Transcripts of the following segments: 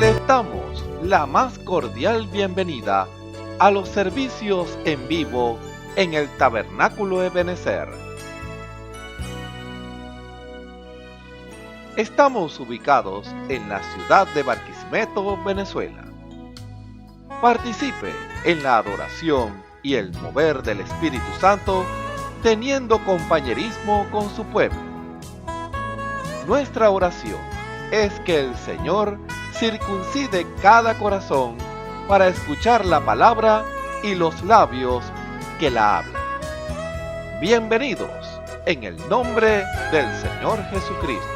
Les damos la más cordial bienvenida a los servicios en vivo en el Tabernáculo Ebenezer. Estamos ubicados en la ciudad de Barquisimeto, Venezuela. Participe en la adoración y el mover del Espíritu Santo, teniendo compañerismo con su pueblo. Nuestra oración es que el Señor circuncide cada corazón para escuchar la palabra y los labios que la hablan. Bienvenidos en el nombre del Señor Jesucristo.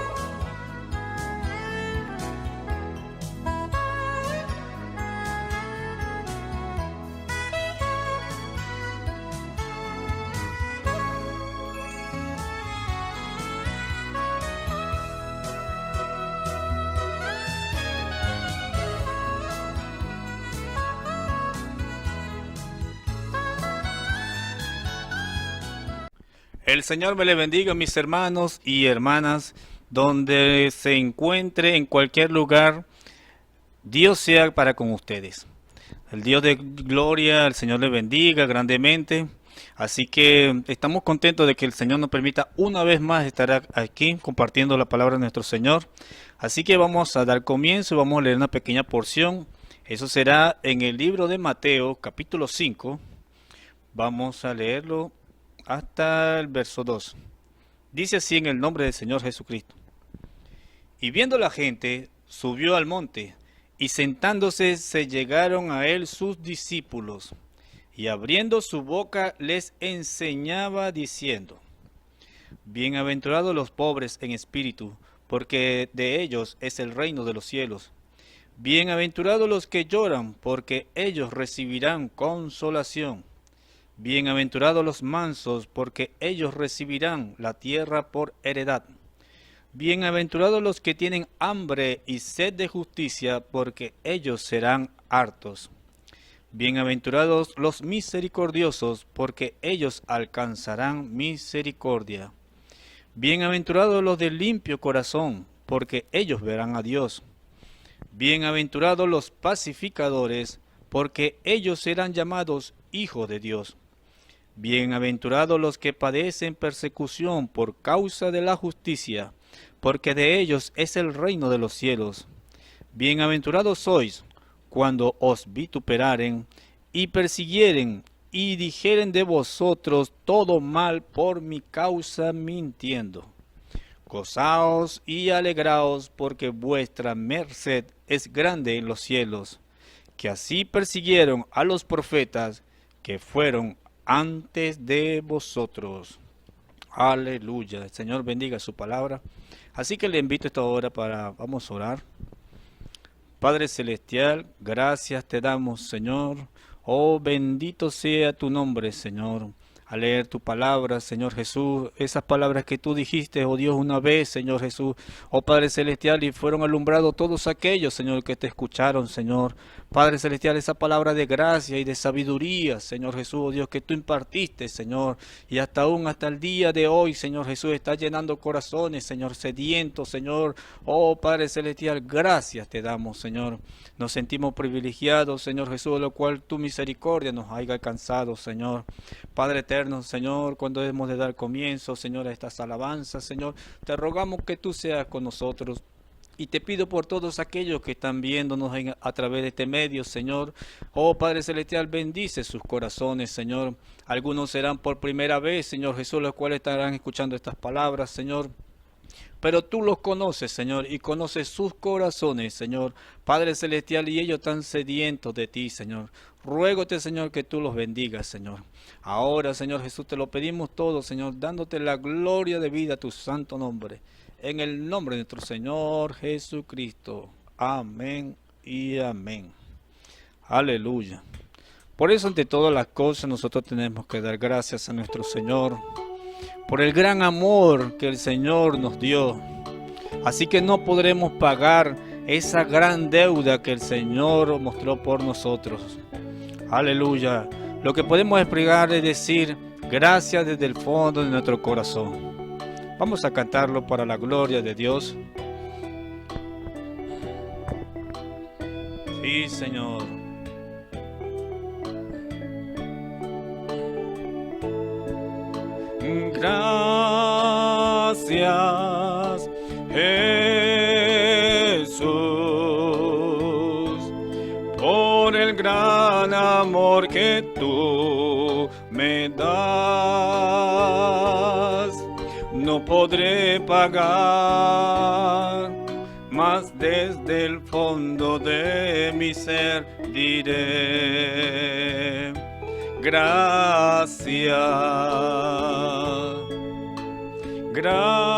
El Señor me le bendiga, mis hermanos y hermanas, donde se encuentre, en cualquier lugar. Dios sea para con ustedes. El Dios de gloria, el Señor le bendiga grandemente. Así que estamos contentos de que el Señor nos permita una vez más estar aquí compartiendo la palabra de nuestro Señor. Así que vamos a dar comienzo y vamos a leer una pequeña porción. Eso será en el libro de Mateo, capítulo 5. Vamos a leerlo hasta el verso 2. Dice así en el nombre del Señor Jesucristo. Y viendo la gente, subió al monte, y sentándose se llegaron a él sus discípulos, y abriendo su boca les enseñaba diciendo: Bienaventurados los pobres en espíritu, porque de ellos es el reino de los cielos. Bienaventurados los que lloran, porque ellos recibirán consolación. Bienaventurados los mansos, porque ellos recibirán la tierra por heredad. Bienaventurados los que tienen hambre y sed de justicia, porque ellos serán hartos. Bienaventurados los misericordiosos, porque ellos alcanzarán misericordia. Bienaventurados los de limpio corazón, porque ellos verán a Dios. Bienaventurados los pacificadores, porque ellos serán llamados hijos de Dios. Bienaventurados los que padecen persecución por causa de la justicia, porque de ellos es el reino de los cielos. Bienaventurados sois cuando os vituperaren y persiguieren y dijeren de vosotros todo mal por mi causa mintiendo. Gozaos y alegraos, porque vuestra merced es grande en los cielos, que así persiguieron a los profetas que fueron antes de vosotros. Aleluya. El Señor bendiga su palabra. Así que le invito esta hora vamos a orar. Padre Celestial, gracias te damos, Señor. Oh, bendito sea tu nombre, Señor. A leer tu palabra, Señor Jesús, esas palabras que tú dijiste, oh Dios, una vez, Señor Jesús, oh Padre Celestial, y fueron alumbrados todos aquellos, Señor, que te escucharon, Señor. Padre Celestial, esa palabra de gracia y de sabiduría, Señor Jesús, oh Dios, que tú impartiste, Señor, y hasta el día de hoy, Señor Jesús, está llenando corazones, Señor, sedientos, Señor. Oh Padre Celestial, gracias te damos, Señor. Nos sentimos privilegiados, Señor Jesús, de lo cual tu misericordia nos haya alcanzado, Señor. Padre eterno, Señor, cuando hemos de dar comienzo, Señor, a estas alabanzas, Señor, te rogamos que tú seas con nosotros. Y te pido por todos aquellos que están viéndonos a través de este medio, Señor. Oh Padre Celestial, bendice sus corazones, Señor. Algunos serán por primera vez, Señor Jesús, los cuales estarán escuchando estas palabras, Señor. Pero tú los conoces, Señor, y conoces sus corazones, Señor. Padre Celestial, y ellos están sedientos de ti, Señor. Ruégote, Señor, que tú los bendigas, Señor. Ahora, Señor Jesús, te lo pedimos todo, Señor, dándote la gloria de vida a tu santo nombre. En el nombre de nuestro Señor Jesucristo. Amén y amén. Aleluya. Por eso, ante todas las cosas, nosotros tenemos que dar gracias a nuestro Señor por el gran amor que el Señor nos dio. Así que no podremos pagar esa gran deuda que el Señor mostró por nosotros. Aleluya. Lo que podemos explicar es decir gracias desde el fondo de nuestro corazón. Vamos a cantarlo para la gloria de Dios. Sí, Señor. Gracias, Jesús, por el gran amor que tú me das. No podré pagar, mas desde el fondo de mi ser diré: gracias, gracias,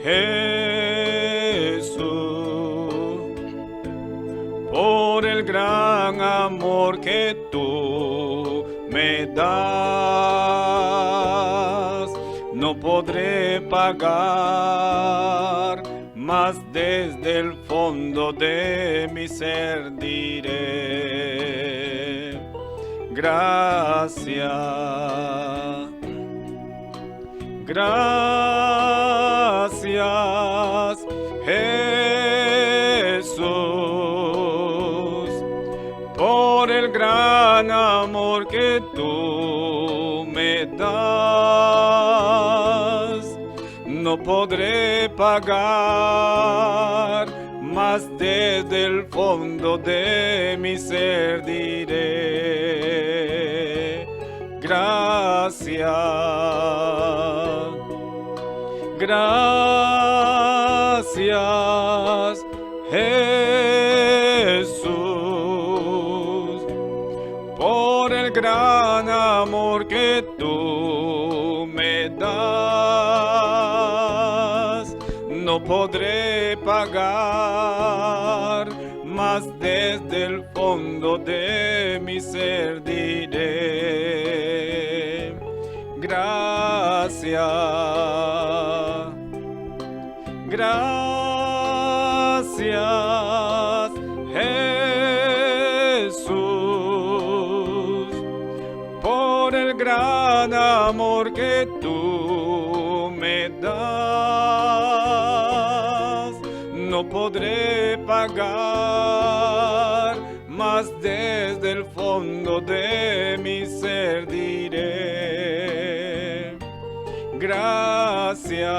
Jesús, por el gran amor que tú me das. No podré pagar, mas desde el fondo de mi ser diré: gracias, gracias, Jesús, por el gran amor que tú me das. No podré pagar, mas desde el fondo de mi ser diré: gracias, gracias, Jesús, por el gran amor que tú me das. No podré pagar, mas desde el fondo de mi ser diré: gracias, gracias, Jesús, por el gran amor que tú me das. No podré pagar, mas desde el fondo de mi ser diré: gracias,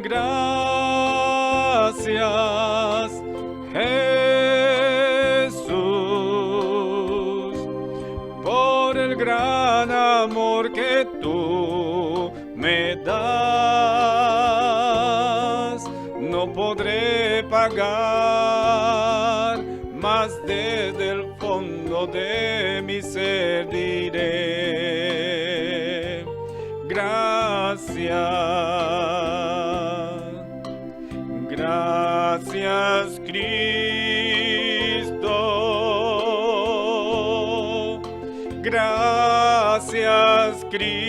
gracias, Jesús, por el gran amor que tú me das. No podré pagar, mas desde el fondo de mi ser diré: gracias, gracias, Cristo, gracias, Cristo,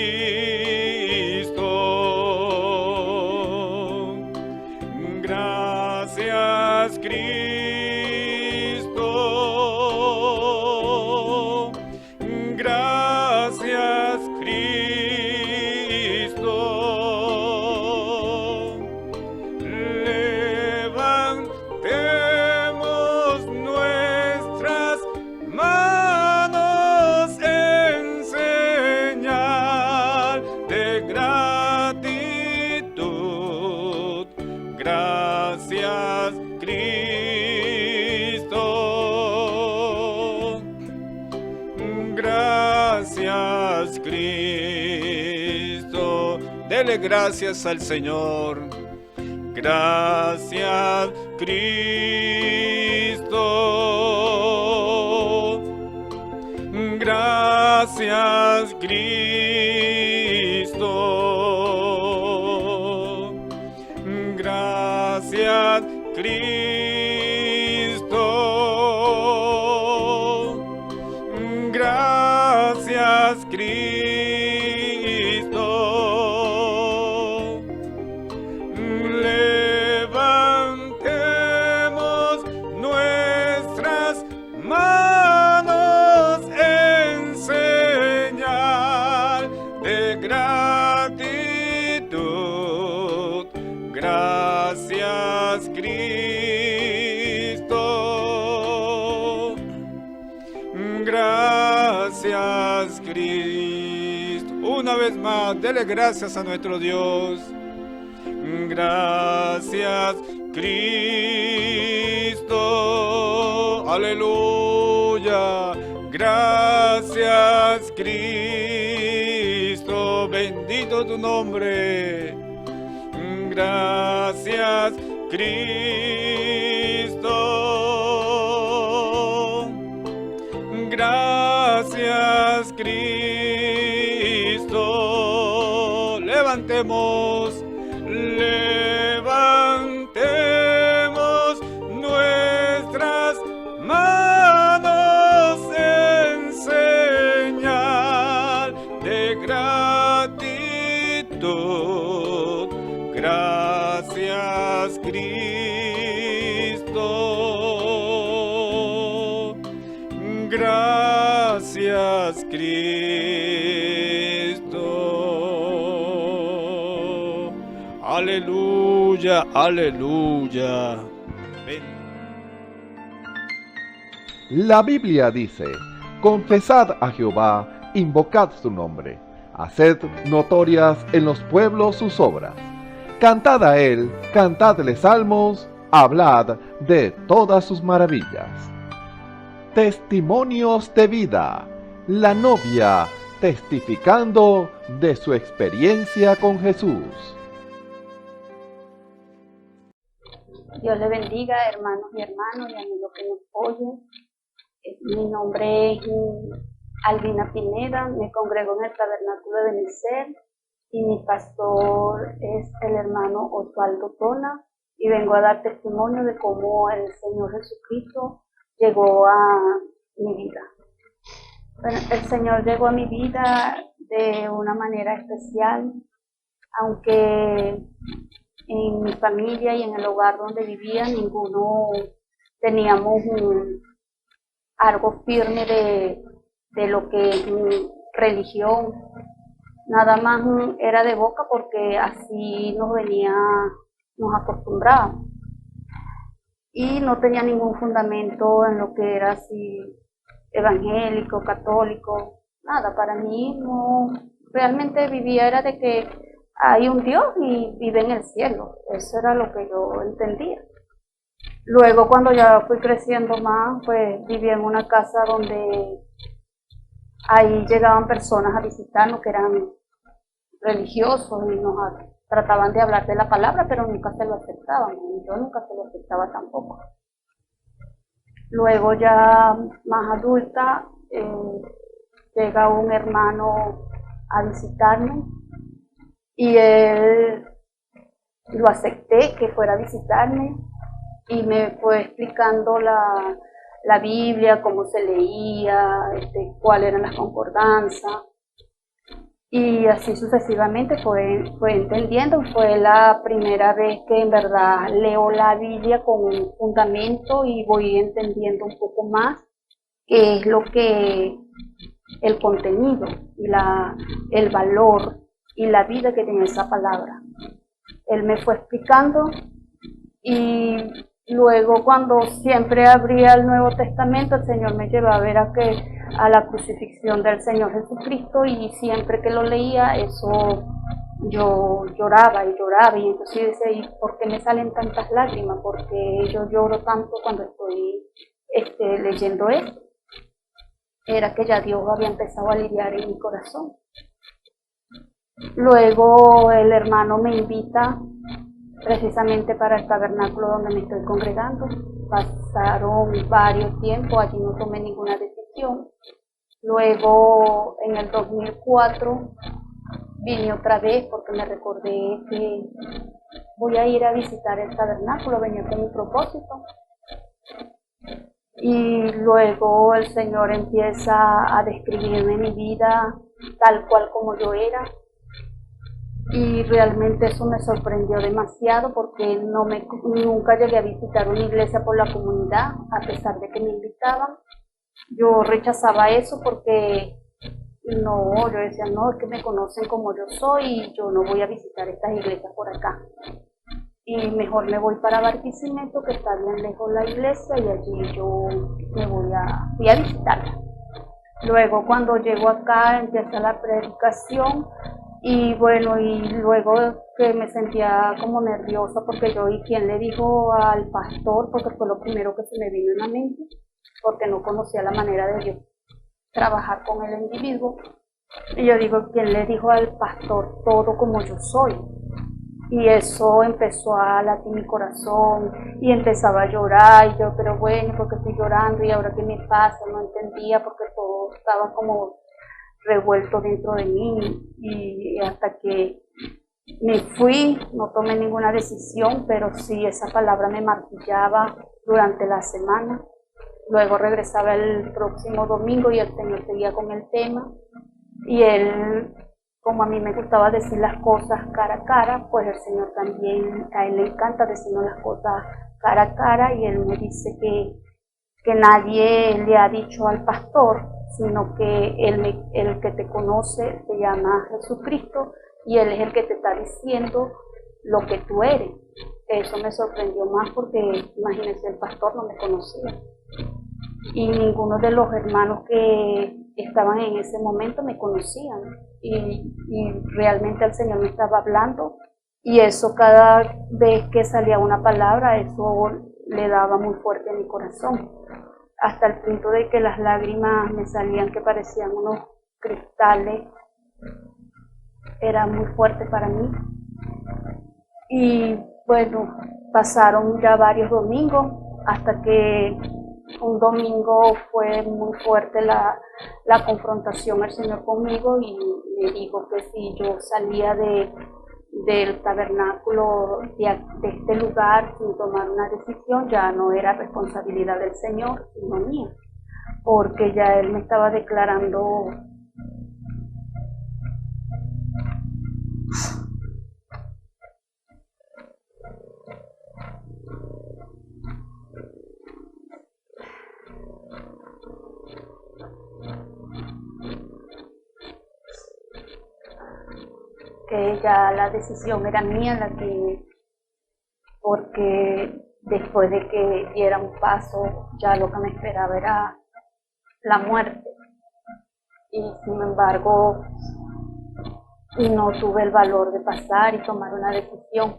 gracias, Cristo, gracias, Cristo. Levantemos nuestras manos en señal de gratitud. Gracias, Cristo. Gracias, Cristo. Dele gracias al Señor. Gracias, Cristo. Gracias, Cristo. Gracias, Cristo. Gracias, Cristo. Levantemos nuestras manos en señal de gratitud. Gracias. Gracias, Cristo. Gracias, Cristo. Una vez más, dele gracias a nuestro Dios. Gracias, Cristo. Aleluya. Gracias, Cristo. Bendito tu nombre. Gracias, Cristo. Gracias, Cristo. Levantemos nuestras manos en señal de gratitud. Gracias, Cristo. Gracias, Cristo. Aleluya, aleluya. Ven. La Biblia dice: confesad a Jehová, invocad su nombre, haced notorias en los pueblos sus obras. Cantad a él, cantadle salmos, hablad de todas sus maravillas. Testimonios de vida. La novia testificando de su experiencia con Jesús. Dios le bendiga, hermanos y amigos que nos oyen. Mi nombre es Albina Pineda, me congrego en el Tabernáculo de Benecer y mi pastor es el hermano Osvaldo Tona, y vengo a dar testimonio de cómo el Señor Jesucristo llegó a mi vida. Bueno, el Señor llegó a mi vida de una manera especial, aunque en mi familia y en el hogar donde vivía ninguno teníamos algo firme de lo que es religión. Nada más era de boca porque así nos acostumbrábamos. Y no tenía ningún fundamento en lo que era así evangélico, católico, nada. Para mí no, realmente vivía era de que hay un Dios y vive en el cielo. Eso era lo que yo entendía. Luego, cuando ya fui creciendo más, pues vivía en una casa donde ahí llegaban personas a visitarnos que eran religiosos y nos trataban de hablar de la palabra, pero nunca se lo aceptaban, y yo nunca se lo aceptaba tampoco. Luego, ya más adulta, llega un hermano a visitarme y él lo acepté que fuera a visitarme y me fue explicando la Biblia, cómo se leía, cuáles eran las concordancias, y así sucesivamente fue entendiendo. Fue la primera vez que en verdad leo la Biblia con un fundamento y voy entendiendo un poco más qué es lo que el contenido y el valor y la vida que tiene esa palabra. Él me fue explicando, y luego, cuando siempre abría el Nuevo Testamento, el Señor me llevaba a ver a la crucifixión del Señor Jesucristo, y siempre que lo leía, eso yo lloraba, y entonces yo decía: ¿y por qué me salen tantas lágrimas? ¿Por qué yo lloro tanto cuando estoy leyendo esto? Era que ya Dios había empezado a lidiar en mi corazón. Luego el hermano me invita precisamente para el tabernáculo donde me estoy congregando. Pasaron varios tiempos, allí no tomé ninguna decisión. Luego, en el 2004, vine otra vez porque me recordé que voy a ir a visitar el tabernáculo, venía con un propósito. Y luego el Señor empieza a describirme mi vida tal cual como yo era. Y realmente eso me sorprendió demasiado, porque nunca llegué a visitar una iglesia por la comunidad, a pesar de que me invitaban. Yo rechazaba eso porque yo decía: no, es que me conocen como yo soy y yo no voy a visitar estas iglesias por acá. y mejor me voy para Barquisimeto, que está bien lejos la iglesia, y allí yo fui a visitarla. Luego cuando llego acá empieza la predicación y bueno, y luego que me sentía como nerviosa porque yo, ¿y quién le dijo al pastor? Porque fue lo primero que se me vino en la mente, porque no conocía la manera de yo trabajar con el individuo. Y yo digo, ¿quién le dijo al pastor todo como yo soy? Y eso empezó a latir mi corazón y empezaba a llorar y yo, pero bueno, ¿por qué estoy llorando? ¿Y ahora qué me pasa? No entendía porque todo estaba como revuelto dentro de mí y hasta que me fui, no tomé ninguna decisión, pero sí esa palabra me martillaba durante la semana. Luego regresaba el próximo domingo y el Señor seguía con el tema y él, como a mí me gustaba decir las cosas cara a cara, pues el Señor también, a él le encanta decirnos las cosas cara a cara y él me dice que nadie le ha dicho al pastor, sino que el que te conoce se llama Jesucristo y él es el que te está diciendo lo que tú eres. Eso me sorprendió más porque, imagínense, el pastor no me conocía y ninguno de los hermanos que estaban en ese momento me conocían y realmente el Señor me estaba hablando y eso cada vez que salía una palabra, eso le daba muy fuerte a mi corazón, hasta el punto de que las lágrimas me salían que parecían unos cristales, era muy fuerte para mí. Y bueno, pasaron ya varios domingos hasta que un domingo fue muy fuerte la confrontación el Señor conmigo y me dijo que si yo salía del tabernáculo de este lugar sin tomar una decisión, ya no era responsabilidad del Señor, sino mía, porque ya Él me estaba declarando que ya la decisión era mía, porque después de que diera un paso, ya lo que me esperaba era la muerte. Y sin embargo, no tuve el valor de pasar y tomar una decisión.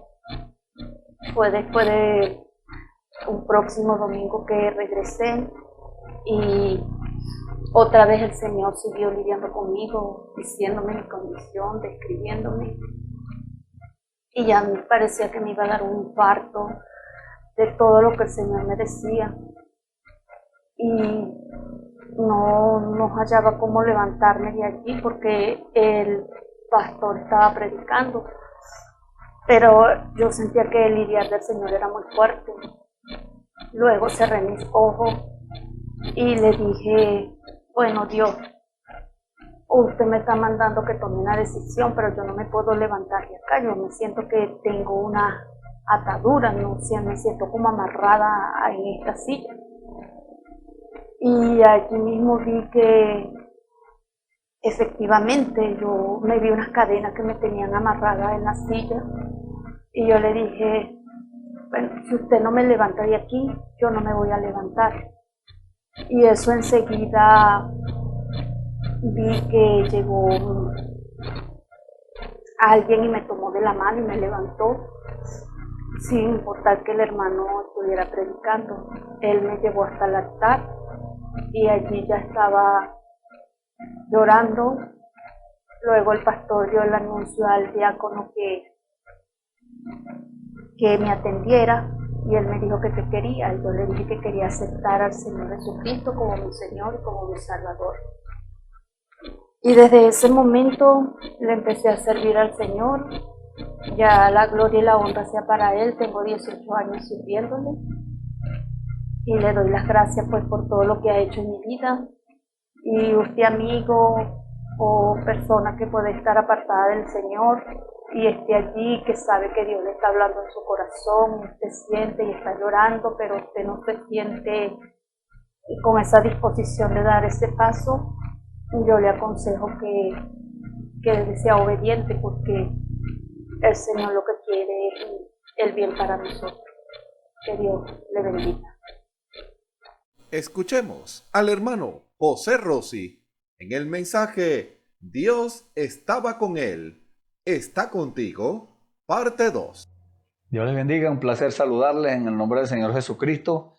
Fue después de un próximo domingo que regresé y otra vez el Señor siguió lidiando conmigo, diciéndome mi condición, describiéndome. Y ya me parecía que me iba a dar un infarto de todo lo que el Señor me decía. Y no hallaba cómo levantarme de allí porque el pastor estaba predicando. Pero yo sentía que el lidiar del Señor era muy fuerte. Luego cerré mis ojos y le dije, bueno, Dios, usted me está mandando que tome una decisión, pero yo no me puedo levantar de acá. Yo me siento que tengo una atadura, no sé, me siento como amarrada en esta silla. Y allí mismo vi que efectivamente yo me vi unas cadenas que me tenían amarrada en la silla. Y yo le dije, bueno, si usted no me levanta de aquí, yo no me voy a levantar. Y eso enseguida vi que llegó alguien y me tomó de la mano y me levantó, sin importar que el hermano estuviera predicando. Él me llevó hasta el altar y allí ya estaba llorando. Luego el pastor dio el anuncio al diácono que me atendiera y él me dijo que te quería y yo le dije que quería aceptar al Señor Jesucristo como mi Señor y como mi Salvador. Y desde ese momento le empecé a servir al Señor. Ya la gloria y la honra sea para Él. Tengo 18 años sirviéndole y le doy las gracias pues por todo lo que ha hecho en mi vida. Y usted, amigo o persona que puede estar apartada del Señor y esté allí, que sabe que Dios le está hablando en su corazón, usted siente y está llorando, pero usted no se siente con esa disposición de dar ese paso, yo le aconsejo que sea obediente, porque el Señor lo que quiere es el bien para nosotros. Que Dios le bendiga. Escuchemos al hermano José Rossi en el mensaje Dios estaba con él, está contigo, parte 2. Dios les bendiga, un placer saludarles en el nombre del Señor Jesucristo,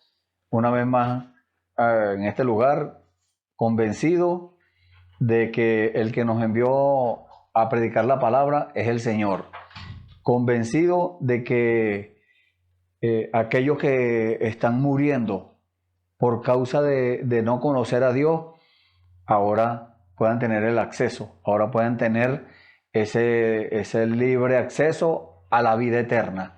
una vez más en este lugar, convencido de que el que nos envió a predicar la palabra es el Señor, convencido de que aquellos que están muriendo por causa de no conocer a Dios, ahora puedan tener el acceso, ahora puedan tener ese libre acceso a la vida eterna,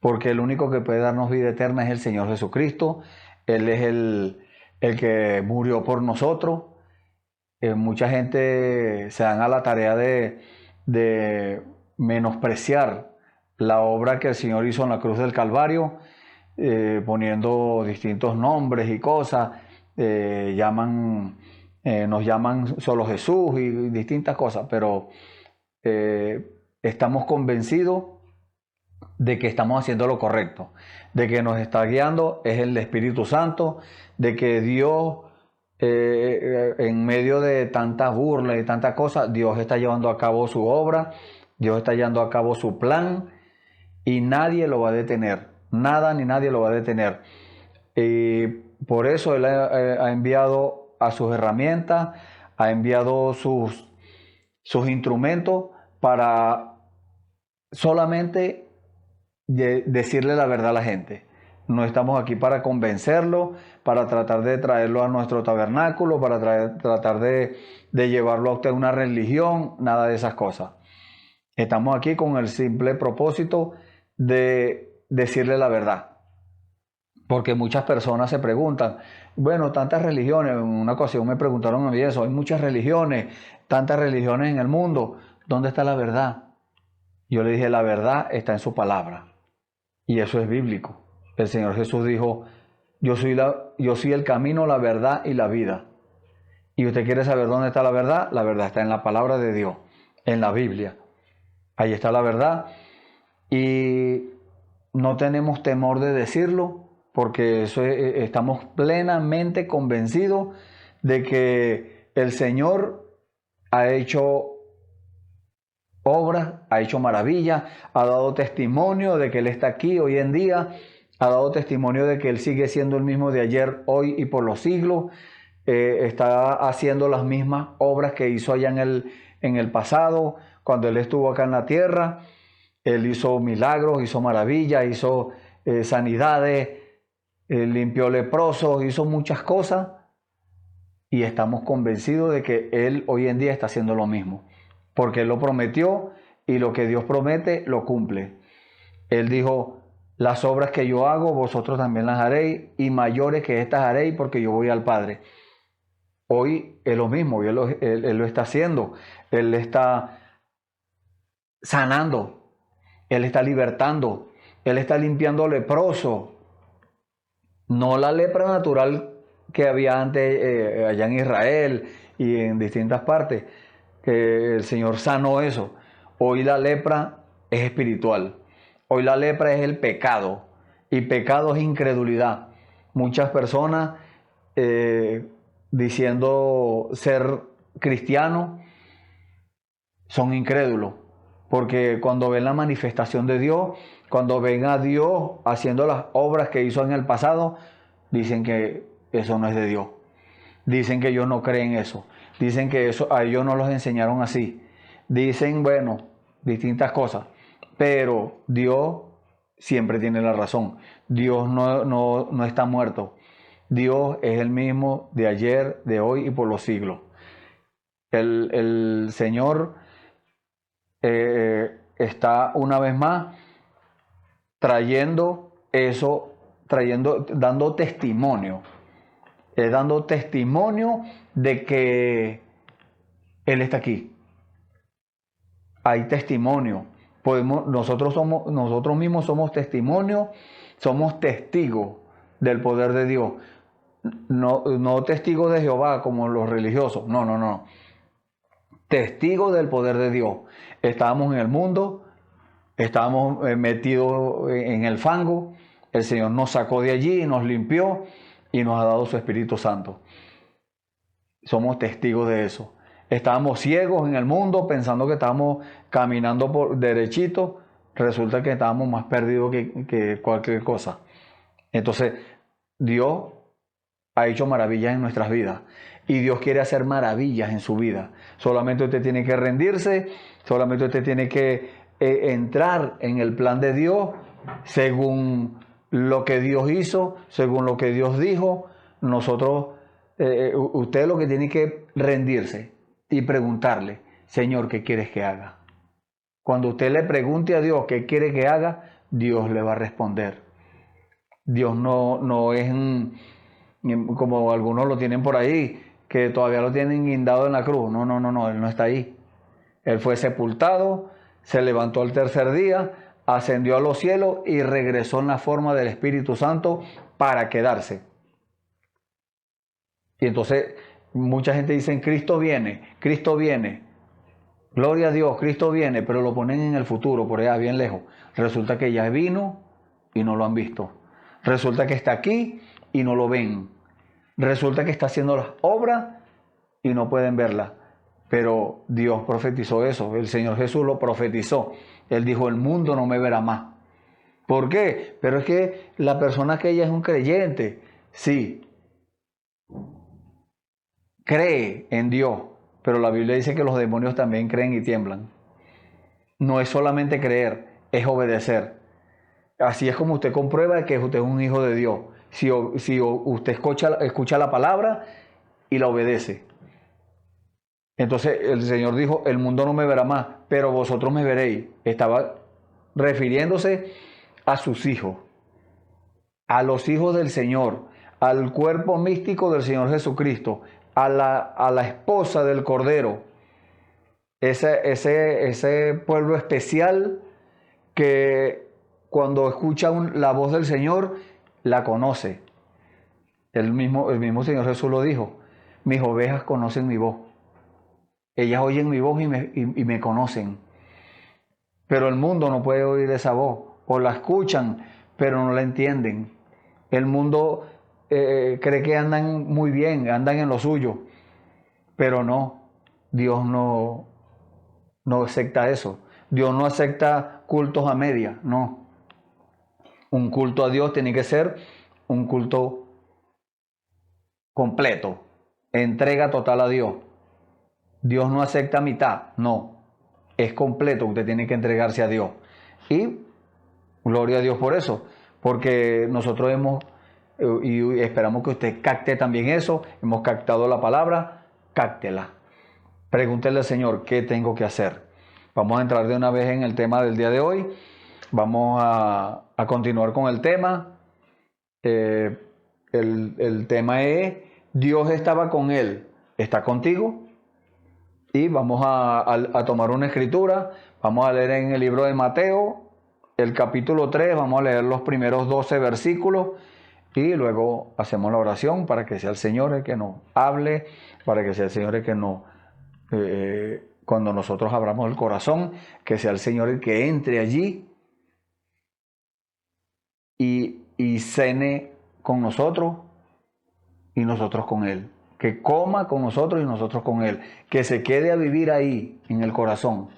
porque el único que puede darnos vida eterna es el Señor Jesucristo. Él es el que murió por nosotros. Mucha gente se dan a la tarea de menospreciar la obra que el Señor hizo en la cruz del Calvario, poniendo distintos nombres y cosas, nos llaman solo Jesús y distintas cosas, pero estamos convencidos de que estamos haciendo lo correcto, de que nos está guiando es el Espíritu Santo, de que Dios, en medio de tantas burlas y tantas cosas, Dios está llevando a cabo su obra, Dios está llevando a cabo su plan y nadie lo va a detener, nada ni nadie lo va a detener. Y por eso Él ha enviado a sus herramientas, ha enviado sus instrumentos para solamente decirle la verdad a la gente. No estamos aquí para convencerlo, para tratar de traerlo a nuestro tabernáculo, para tratar de llevarlo a usted a una religión, nada de esas cosas. Estamos aquí con el simple propósito de decirle la verdad. Porque muchas personas se preguntan, bueno, tantas religiones, en una ocasión me preguntaron a mí eso, hay muchas religiones, tantas religiones en el mundo, ¿dónde está la verdad? Yo le dije, la verdad está en su palabra, y eso es bíblico. El Señor Jesús dijo, yo soy el camino, la verdad y la vida. Y usted quiere saber dónde está la verdad está en la palabra de Dios, en la Biblia. Ahí está la verdad, y no tenemos temor de decirlo, porque estamos plenamente convencidos de que el Señor ha hecho obras, ha hecho maravillas, ha dado testimonio de que Él está aquí hoy en día, ha dado testimonio de que Él sigue siendo el mismo de ayer, hoy y por los siglos. Está haciendo las mismas obras que hizo allá en el pasado, cuando Él estuvo acá en la tierra. Él hizo milagros, hizo maravillas, hizo sanidades, limpió leprosos, hizo muchas cosas, y estamos convencidos de que Él hoy en día está haciendo lo mismo, porque Él lo prometió, y lo que Dios promete lo cumple. Él dijo, las obras que yo hago, vosotros también las haréis, y mayores que estas haréis, porque yo voy al Padre. Hoy es lo mismo, Él lo está haciendo. Él está sanando, Él está libertando, Él está limpiando leprosos. No la lepra natural que había antes allá en Israel y en distintas partes, que el Señor sanó eso. Hoy la lepra es espiritual. Hoy la lepra es el pecado, y pecado es incredulidad. Muchas personas diciendo ser cristianos son incrédulos, porque cuando ven la manifestación de Dios, cuando ven a Dios haciendo las obras que hizo en el pasado, dicen que eso no es de Dios. Dicen que ellos no creen eso. Dicen que eso a ellos no los enseñaron así. Dicen, bueno, distintas cosas. Pero Dios siempre tiene la razón. Dios no está muerto. Dios es el mismo de ayer, de hoy y por los siglos. El Señor está una vez más dando testimonio. Dando testimonio de que Él está aquí. Hay testimonio. Nosotros mismos somos testimonio, somos testigos del poder de Dios. No testigos de Jehová como los religiosos. No. Testigos del poder de Dios. Estábamos en el mundo, estábamos metidos en el fango, el Señor nos sacó de allí, nos limpió y nos ha dado su Espíritu Santo. Somos testigos de eso. Estábamos ciegos en el mundo pensando que estábamos caminando por derechito, resulta que estábamos más perdidos que cualquier cosa. Entonces, Dios ha hecho maravillas en nuestras vidas y Dios quiere hacer maravillas en su vida. Solamente usted tiene que rendirse, solamente usted tiene que entrar en el plan de Dios según lo que Dios hizo, según lo que Dios dijo. Usted lo que tiene que rendirse y preguntarle, Señor, ¿qué quieres que haga? Cuando usted le pregunte a Dios qué quiere que haga, Dios le va a responder. Dios no es como algunos lo tienen por ahí, que todavía lo tienen guindado en la cruz. No, Él no está ahí. Él fue sepultado, se levantó al tercer día, ascendió a los cielos y regresó en la forma del Espíritu Santo para quedarse. Y entonces mucha gente dice, Cristo viene, gloria a Dios, Cristo viene, pero lo ponen en el futuro, por allá bien lejos. Resulta que ya vino y no lo han visto. Resulta que está aquí y no lo ven. Resulta que está haciendo las obras y no pueden verlas. Pero Dios profetizó eso, el Señor Jesús lo profetizó. Él dijo, el mundo no me verá más. ¿Por qué? Pero es que la persona que ella es un creyente, sí, cree en Dios, pero la Biblia dice que los demonios también creen y tiemblan. No es solamente creer, es obedecer. Así es como usted comprueba que usted es un hijo de Dios. Si usted escucha la palabra y la obedece. Entonces el Señor dijo, el mundo no me verá más, pero vosotros me veréis. Estaba refiriéndose a sus hijos, a los hijos del Señor, al cuerpo místico del Señor Jesucristo, a la esposa del Cordero, ese pueblo especial que cuando escucha la voz del Señor, la conoce. El mismo Señor Jesús lo dijo, mis ovejas conocen mi voz. Ellas oyen mi voz y me conocen. Pero el mundo no puede oír esa voz, o la escuchan, pero no la entienden. El mundo cree que andan muy bien, andan en lo suyo, pero no, Dios no acepta eso. Dios no acepta cultos a media, no. Un culto a Dios tiene que ser un culto completo, entrega total a Dios. Dios no acepta mitad, no, es completo, usted tiene que entregarse a Dios. Y gloria a Dios por eso, porque nosotros y esperamos que usted capte también eso, hemos captado la palabra, cáctela. Pregúntele al Señor, ¿qué tengo que hacer? Vamos a entrar de una vez en el tema del día de hoy, vamos a continuar con el tema. El tema es, Dios estaba con él, ¿está contigo? Y vamos a tomar una escritura, vamos a leer en el libro de Mateo, el capítulo 3, vamos a leer los primeros 12 versículos y luego hacemos la oración para que sea el Señor el que nos hable, para que sea el Señor el que nos, cuando nosotros abramos el corazón, que sea el Señor el que entre allí y cene con nosotros y nosotros con Él. Que coma con nosotros y nosotros con Él. Que se quede a vivir ahí, en el corazón.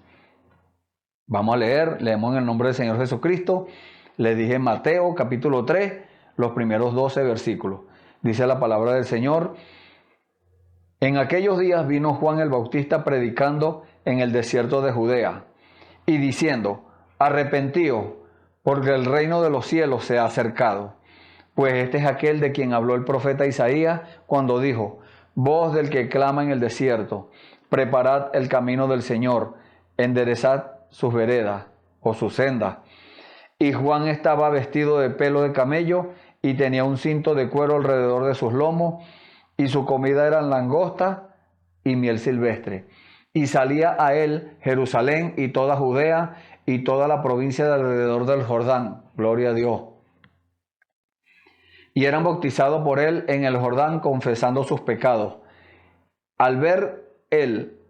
Vamos a leer, leemos en el nombre del Señor Jesucristo. Le dije Mateo capítulo 3, los primeros 12 versículos. Dice la palabra del Señor. En aquellos días vino Juan el Bautista predicando en el desierto de Judea y diciendo, arrepentíos, porque el reino de los cielos se ha acercado. Pues este es aquel de quien habló el profeta Isaías cuando dijo, voz del que clama en el desierto, preparad el camino del Señor, enderezad sus veredas o sus sendas. Y Juan estaba vestido de pelo de camello y tenía un cinto de cuero alrededor de sus lomos, y su comida eran langostas y miel silvestre. Y salía a él Jerusalén y toda Judea y toda la provincia de alrededor del Jordán. Gloria a Dios. Y eran bautizados por él en el Jordán, confesando sus pecados. Al ver él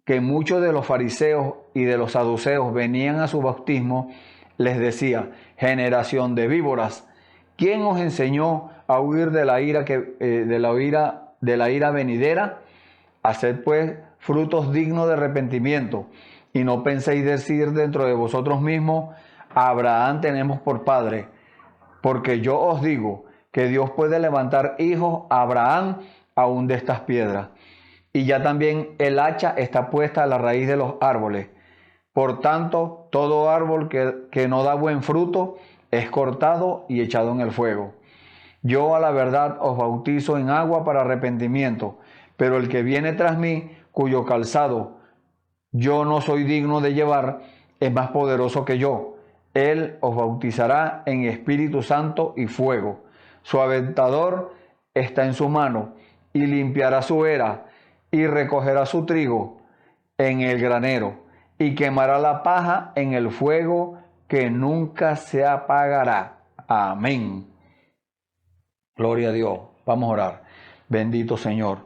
que muchos de los fariseos y de los saduceos venían a su bautismo, les decía: generación de víboras, ¿quién os enseñó a huir de la ira venidera? Haced pues frutos dignos de arrepentimiento, y no penséis decir dentro de vosotros mismos: a Abraham tenemos por padre. Porque yo os digo que Dios puede levantar hijos a Abraham aún de estas piedras. Y ya también el hacha está puesta a la raíz de los árboles. Por tanto, todo árbol que no da buen fruto es cortado y echado en el fuego. Yo a la verdad os bautizo en agua para arrepentimiento, pero el que viene tras mí, cuyo calzado yo no soy digno de llevar, es más poderoso que yo. Él os bautizará en Espíritu Santo y fuego. Su aventador está en su mano, y limpiará su era, y recogerá su trigo en el granero, y quemará la paja en el fuego que nunca se apagará. Amén. Gloria a Dios. Vamos a orar. Bendito Señor,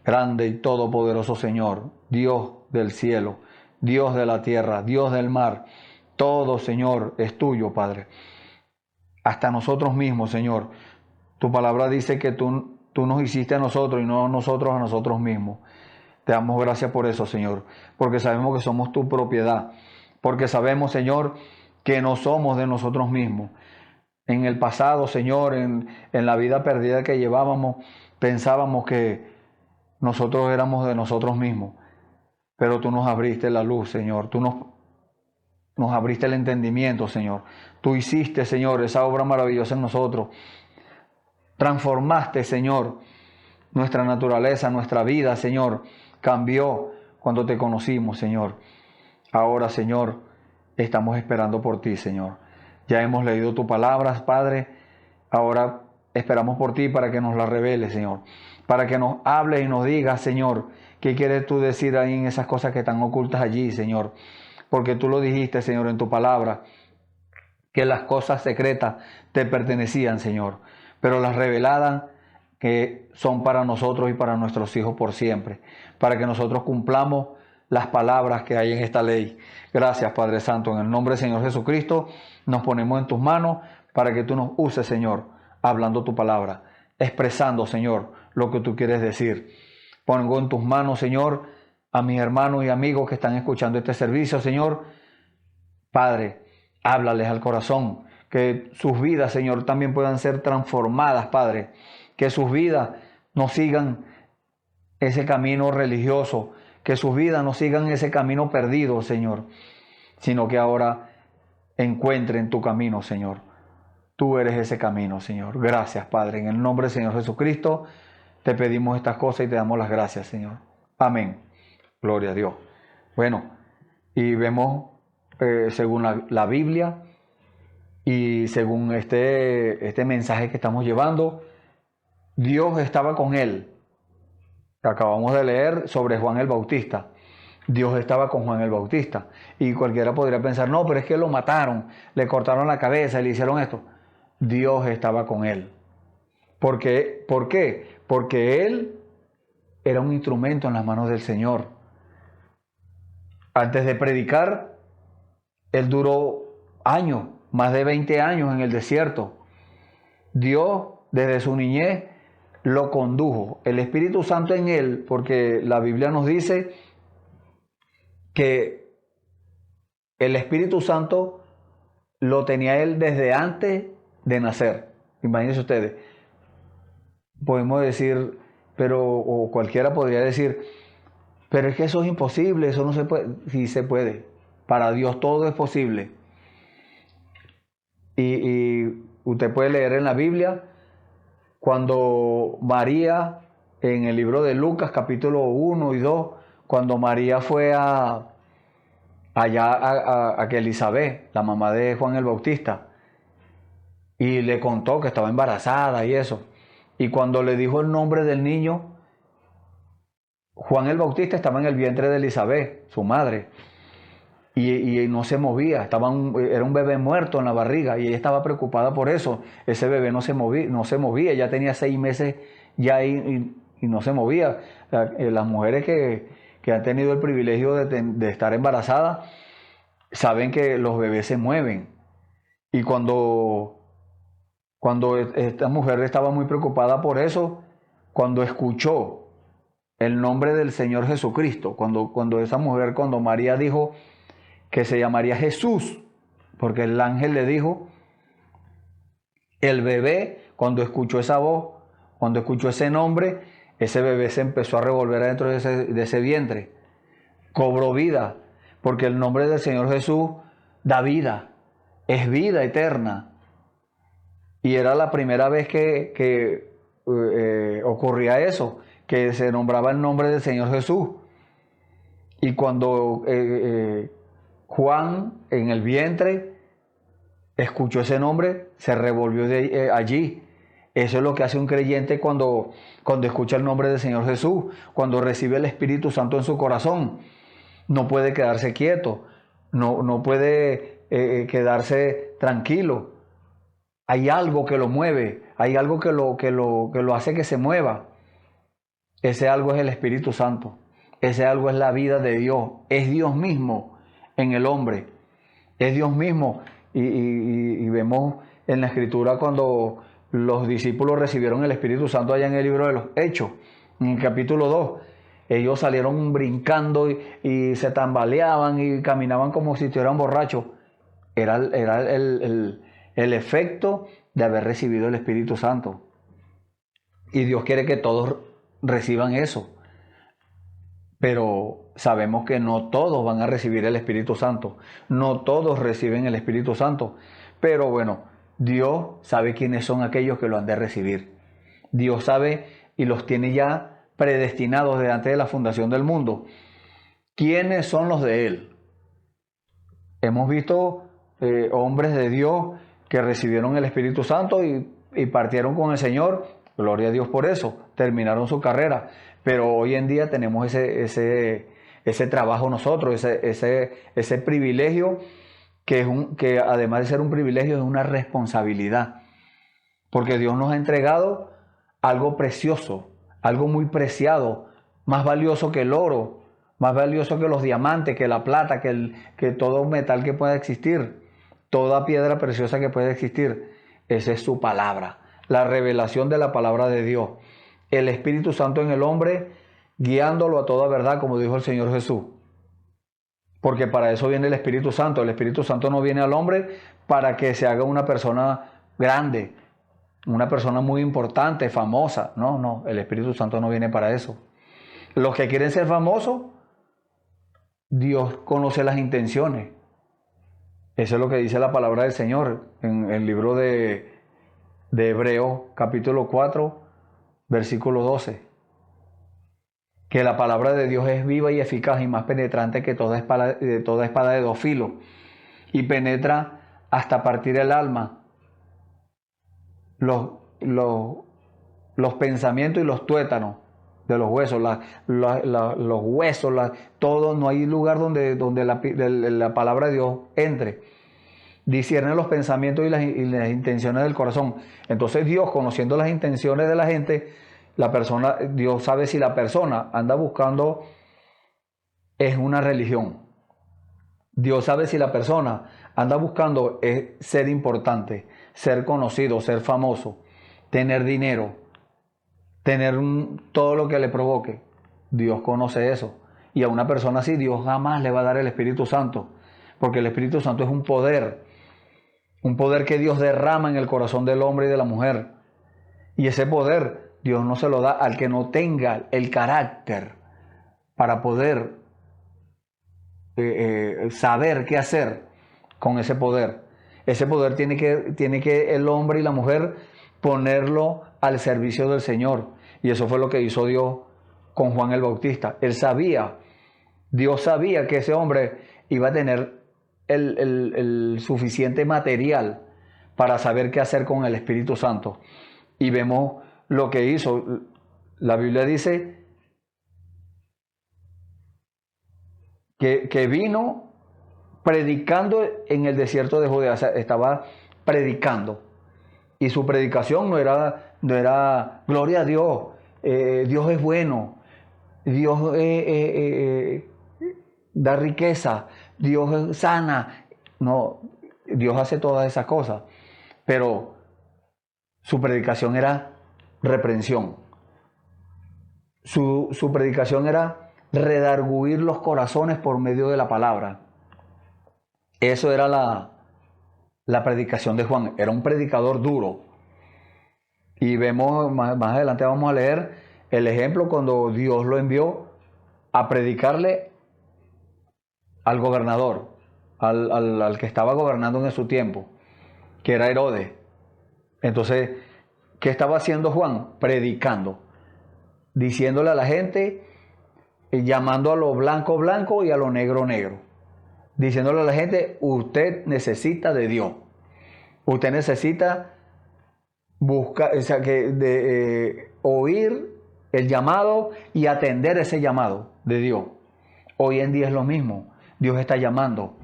grande y todopoderoso Señor, Dios del cielo, Dios de la tierra, Dios del mar. Todo, Señor, es tuyo, Padre. Hasta nosotros mismos, Señor. Tu palabra dice que tú nos hiciste a nosotros y no nosotros a nosotros mismos. Te damos gracias por eso, Señor, porque sabemos que somos tu propiedad, porque sabemos, Señor, que no somos de nosotros mismos. En el pasado, Señor, en la vida perdida que llevábamos, pensábamos que nosotros éramos de nosotros mismos, pero tú nos abriste la luz, Señor, tú nos abriste el entendimiento, Señor. Tú hiciste, Señor, esa obra maravillosa en nosotros. Transformaste, Señor, nuestra naturaleza, nuestra vida, Señor. Cambió cuando te conocimos, Señor. Ahora, Señor, estamos esperando por ti, Señor. Ya hemos leído tus palabras, Padre. Ahora esperamos por ti para que nos las reveles, Señor. Para que nos hables y nos digas, Señor, qué quieres tú decir ahí en esas cosas que están ocultas allí, Señor. Porque tú lo dijiste, Señor, en tu palabra, que las cosas secretas te pertenecían, Señor, pero las reveladas que son para nosotros y para nuestros hijos por siempre, para que nosotros cumplamos las palabras que hay en esta ley. Gracias, Padre Santo. En el nombre del Señor Jesucristo nos ponemos en tus manos para que tú nos uses, Señor, hablando tu palabra, expresando, Señor, lo que tú quieres decir. Pongo en tus manos, Señor, a mis hermanos y amigos que están escuchando este servicio, Señor. Padre, háblales al corazón, que sus vidas, Señor, también puedan ser transformadas, Padre. Que sus vidas no sigan ese camino religioso, que sus vidas no sigan ese camino perdido, Señor, sino que ahora encuentren tu camino, Señor. Tú eres ese camino, Señor. Gracias, Padre. En el nombre del Señor Jesucristo te pedimos estas cosas y te damos las gracias, Señor. Amén. Gloria a Dios. Bueno, y vemos según la Biblia y según este mensaje que estamos llevando, Dios estaba con él. Acabamos de leer sobre Juan el Bautista. Dios estaba con Juan el Bautista. Y cualquiera podría pensar, no, pero es que lo mataron, le cortaron la cabeza, le hicieron esto. Dios estaba con él. ¿Por qué? Porque él era un instrumento en las manos del Señor. Antes de predicar, él duró años, más de 20 años en el desierto. Dios, desde su niñez, lo condujo. El Espíritu Santo en él, porque la Biblia nos dice que el Espíritu Santo lo tenía él desde antes de nacer. Imagínense ustedes. Podemos decir, o cualquiera podría decir, pero es que eso es imposible, eso no se puede. Sí se puede. Para Dios todo es posible. Y usted puede leer en la Biblia cuando María, en el libro de Lucas, capítulo 1 y 2, cuando María fue allá a que Elizabeth, la mamá de Juan el Bautista, y le contó que estaba embarazada y eso. Y cuando le dijo el nombre del niño, Juan el Bautista estaba en el vientre de Elizabeth, su madre, y no se movía, era un bebé muerto en la barriga, y ella estaba preocupada por eso. Ese bebé no se movía, ya tenía 6 meses ya y no se movía. Las mujeres que que han tenido el privilegio de estar embarazadas, saben que los bebés se mueven. Y cuando esta mujer estaba muy preocupada por eso, cuando escuchó el nombre del Señor Jesucristo, cuando María dijo que se llamaría Jesús, porque el ángel le dijo, el bebé, cuando escuchó esa voz, cuando escuchó ese nombre, ese bebé se empezó a revolver adentro de ese vientre. Cobró vida, porque el nombre del Señor Jesús da vida, es vida eterna. Y era la primera vez que ocurría eso, que se nombraba el nombre del Señor Jesús. Y cuando Juan en el vientre escuchó ese nombre, se revolvió de allí. Eso es lo que hace un creyente cuando escucha el nombre del Señor Jesús, cuando recibe el Espíritu Santo en su corazón. No puede quedarse quieto, no puede quedarse tranquilo. Hay algo que lo mueve, hay algo que lo hace que se mueva. Ese algo es el Espíritu Santo, ese algo es la vida de Dios, es Dios mismo en el hombre, es Dios mismo. Y vemos en la Escritura cuando los discípulos recibieron el Espíritu Santo allá en el libro de los Hechos, en el capítulo 2. Ellos salieron brincando y se tambaleaban y caminaban como si estuvieran borrachos. Era el efecto de haber recibido el Espíritu Santo. Y Dios quiere que todos reciban eso. Pero sabemos que no todos van a recibir el Espíritu Santo. No todos reciben el Espíritu Santo. Pero bueno, Dios sabe quiénes son aquellos que lo han de recibir. Dios sabe y los tiene ya predestinados desde antes de la fundación del mundo. ¿Quiénes son los de Él? Hemos visto hombres de Dios que recibieron el Espíritu Santo y partieron con el Señor. Gloria a Dios por eso. Terminaron su carrera. Pero hoy en día tenemos ese trabajo nosotros, ese privilegio que además de ser un privilegio es una responsabilidad. Porque Dios nos ha entregado algo precioso, algo muy preciado, más valioso que el oro, más valioso que los diamantes, que la plata, que todo metal que pueda existir, toda piedra preciosa que pueda existir. Esa es su palabra, la revelación de la palabra de Dios. El Espíritu Santo en el hombre, guiándolo a toda verdad, como dijo el Señor Jesús. Porque para eso viene el Espíritu Santo. El Espíritu Santo no viene al hombre para que se haga una persona grande, una persona muy importante, famosa. No, el Espíritu Santo no viene para eso. Los que quieren ser famosos, Dios conoce las intenciones. Eso es lo que dice la palabra del Señor en el libro de Hebreos, capítulo 4, versículo 12. Que la palabra de Dios es viva y eficaz y más penetrante que toda espada de dos filos, y penetra hasta partir el alma, los pensamientos y los tuétanos de los huesos, los huesos, todo. No hay lugar donde la palabra de Dios entre. Discierne los pensamientos y las intenciones del corazón. Entonces Dios, conociendo las intenciones de la gente, Dios sabe si la persona anda buscando es una religión. Dios sabe si la persona anda buscando es ser importante, ser conocido, ser famoso, tener dinero, tener todo lo que le provoque. Dios conoce eso. Y a una persona así Dios jamás le va a dar el Espíritu Santo, porque el Espíritu Santo es un poder que Dios derrama en el corazón del hombre y de la mujer. Y ese poder Dios no se lo da al que no tenga el carácter para poder saber qué hacer con ese poder. Ese poder tiene que el hombre y la mujer ponerlo al servicio del Señor. Y eso fue lo que hizo Dios con Juan el Bautista. Dios sabía que ese hombre iba a tener el suficiente material para saber qué hacer con el Espíritu Santo. Y vemos lo que hizo. La Biblia dice que vino predicando en el desierto de Judea. O sea, estaba predicando. Y su predicación no era gloria a Dios, Dios es bueno, Dios da riqueza, Dios sana. No, Dios hace todas esas cosas, pero su predicación era reprensión. Su predicación era redarguir los corazones por medio de la palabra. Eso era la predicación de Juan. Era un predicador duro. Y vemos, más adelante vamos a leer el ejemplo cuando Dios lo envió a predicarle al gobernador, al que estaba gobernando en su tiempo, que era Herodes. Entonces, ¿qué estaba haciendo Juan? Predicando, diciéndole a la gente, llamando a lo blanco blanco y a lo negro negro, diciéndole a la gente, usted necesita de Dios, usted necesita buscar, o sea, oír el llamado y atender ese llamado de Dios. Hoy en día es lo mismo. Dios está llamando,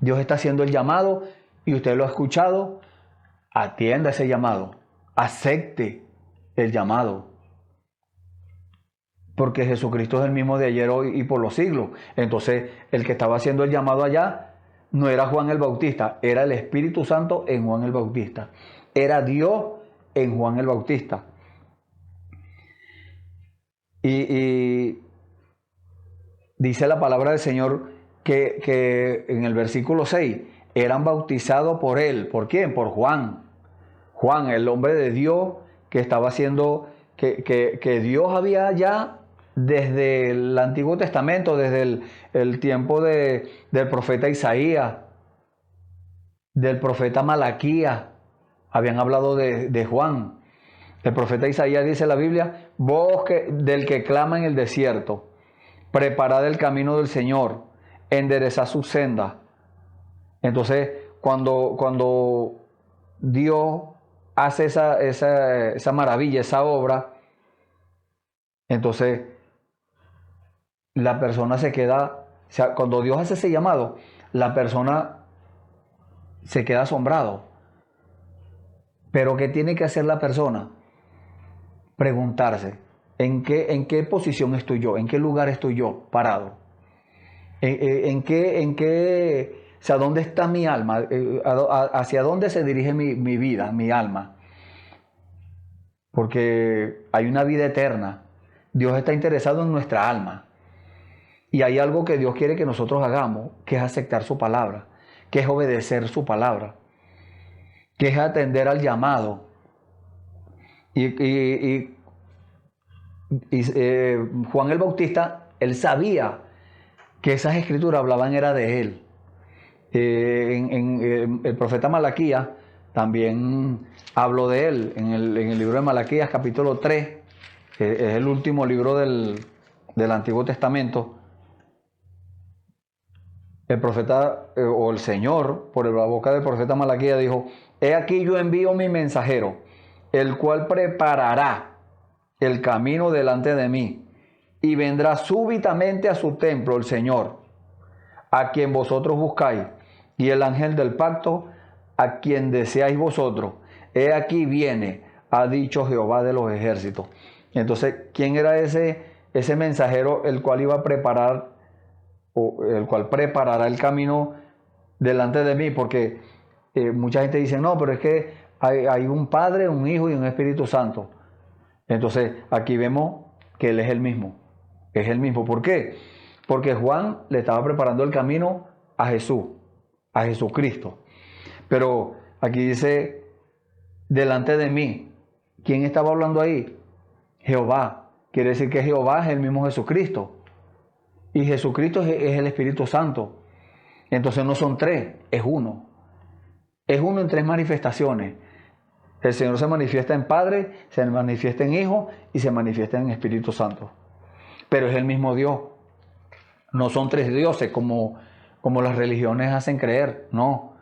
Dios está haciendo el llamado y usted lo ha escuchado. Atienda ese llamado, acepte el llamado, porque Jesucristo es el mismo de ayer, hoy y por los siglos. Entonces, el que estaba haciendo el llamado allá no era Juan el Bautista, era el Espíritu Santo en Juan el Bautista, era Dios en Juan el Bautista. Y dice la palabra del Señor que en el versículo 6 eran bautizados por él. ¿Por quién? Por Juan. Juan, el hombre de Dios que estaba haciendo, que Dios había ya desde el Antiguo Testamento, desde el tiempo del profeta Isaías, del profeta Malaquías, habían hablado de Juan. El profeta Isaías dice en la Biblia, voz del que clama en el desierto, preparad el camino del Señor, enderezad sus sendas. Entonces, cuando Dios hace esa maravilla, esa obra, entonces la persona se queda, o sea, cuando Dios hace ese llamado, la persona se queda asombrado. Pero ¿qué tiene que hacer la persona? Preguntarse, ¿en qué posición estoy yo? ¿En qué lugar estoy yo parado? ¿En qué, o sea, dónde está mi alma? ¿Hacia dónde se dirige mi vida, mi alma? Porque hay una vida eterna. Dios está interesado en nuestra alma. Y hay algo que Dios quiere que nosotros hagamos, que es aceptar su palabra, que es obedecer su palabra, que es atender al llamado. Juan el Bautista, él sabía que esas escrituras hablaban era de él. El profeta Malaquías también habló de él en el libro de Malaquías, capítulo 3, que es el último libro del Antiguo Testamento. El profeta o el Señor, por la boca del profeta Malaquías, dijo, he aquí yo envío mi mensajero, el cual preparará el camino delante de mí, y vendrá súbitamente a su templo el Señor, a quien vosotros buscáis, y el ángel del pacto, a quien deseáis vosotros. He aquí viene, ha dicho Jehová de los ejércitos. Entonces, ¿quién era ese mensajero el cual iba a preparar, o el cual preparará el camino delante de mí? Porque mucha gente dice, no, pero es que hay un Padre, un Hijo y un Espíritu Santo. Entonces, aquí vemos que Él es el mismo. Es el mismo. ¿Por qué? Porque Juan le estaba preparando el camino a Jesús, a Jesucristo. Pero aquí dice, delante de mí. ¿Quién estaba hablando ahí? Jehová. Quiere decir que Jehová es el mismo Jesucristo. Y Jesucristo es el Espíritu Santo. Entonces no son tres, es uno. Es uno en tres manifestaciones. El Señor se manifiesta en Padre, se manifiesta en Hijo y se manifiesta en Espíritu Santo. Pero es el mismo Dios. No son tres dioses como las religiones hacen creer. No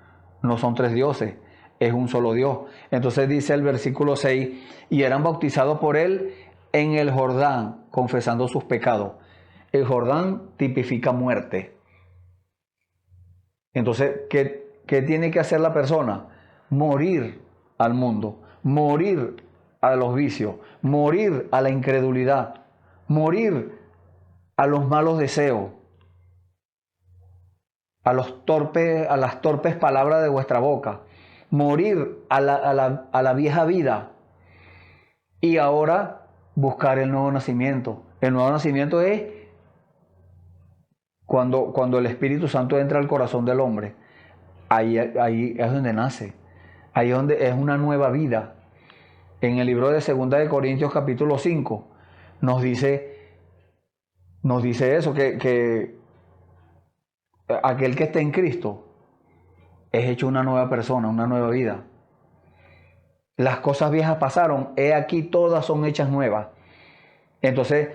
son tres dioses. Es un solo Dios. Entonces dice el versículo 6, y eran bautizados por él en el Jordán, confesando sus pecados. El Jordán tipifica muerte. Entonces, ¿qué tiene que hacer la persona? Morir al mundo, morir a los vicios, morir a la incredulidad, morir a los malos deseos, a las torpes palabras de vuestra boca, morir a la vieja vida y ahora buscar el nuevo nacimiento. El nuevo nacimiento es cuando el Espíritu Santo entra al corazón del hombre. Ahí es donde nace, ahí es donde es una nueva vida. En el libro de 2 de Corintios capítulo 5 nos dice eso, que aquel que está en Cristo es hecho una nueva persona, una nueva vida. Las cosas viejas pasaron, he aquí todas son hechas nuevas. Entonces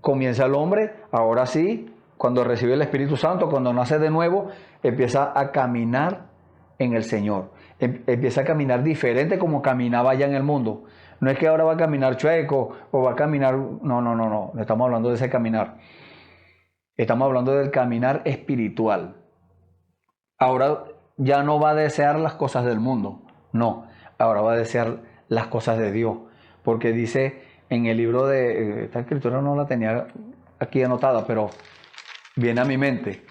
comienza el hombre, ahora sí, cuando recibe el Espíritu Santo, cuando nace de nuevo, empieza a caminar en el Señor. Empieza a caminar diferente como caminaba allá en el mundo. No es que ahora va a caminar chueco o va a caminar... No estamos hablando de ese caminar. Estamos hablando del caminar espiritual. Ahora ya no va a desear las cosas del mundo. No, ahora va a desear las cosas de Dios. Porque dice en el libro de... Esta escritura no la tenía aquí anotada, pero viene a mi mente.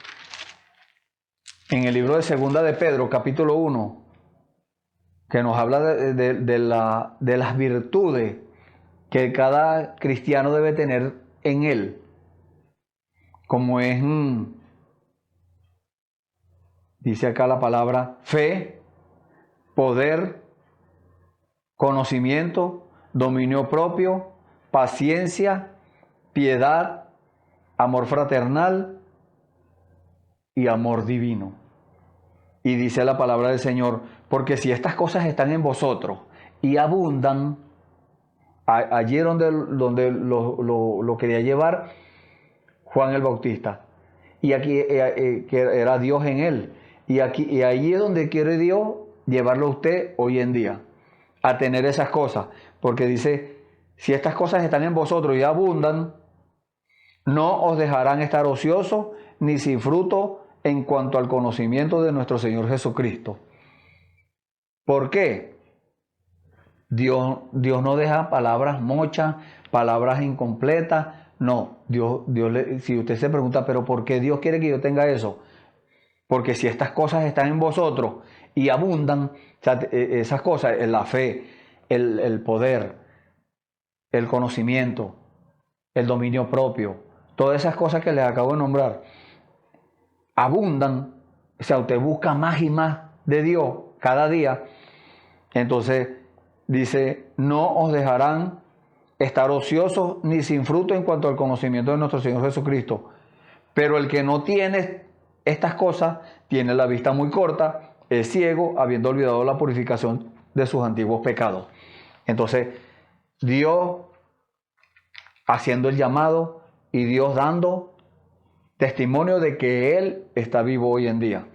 En el libro de 2 de Pedro, capítulo 1, que nos habla de las virtudes que cada cristiano debe tener en él, como es, dice acá la palabra, fe, poder, conocimiento, dominio propio, paciencia, piedad, amor fraternal y amor divino. Y dice la palabra del Señor, porque si estas cosas están en vosotros y abundan, allí donde lo quería llevar Juan el Bautista, y aquí que era Dios en él, y allí es donde quiere Dios llevarlo a usted hoy en día, a tener esas cosas, porque dice, si estas cosas están en vosotros y abundan, no os dejarán estar ociosos ni sin fruto en cuanto al conocimiento de nuestro Señor Jesucristo. ¿Por qué? Dios no deja palabras mochas, palabras incompletas. No, si usted se pregunta, ¿pero por qué Dios quiere que yo tenga eso? Porque si estas cosas están en vosotros y abundan, o sea, esas cosas, la fe, el poder, el conocimiento, el dominio propio, todas esas cosas que les acabo de nombrar, abundan, o sea, usted busca más y más de Dios cada día, entonces dice, no os dejarán estar ociosos ni sin fruto en cuanto al conocimiento de nuestro Señor Jesucristo. Pero el que no tiene estas cosas, tiene la vista muy corta, es ciego, habiendo olvidado la purificación de sus antiguos pecados. Entonces, Dios haciendo el llamado y Dios dando testimonio de que Él está vivo hoy en día.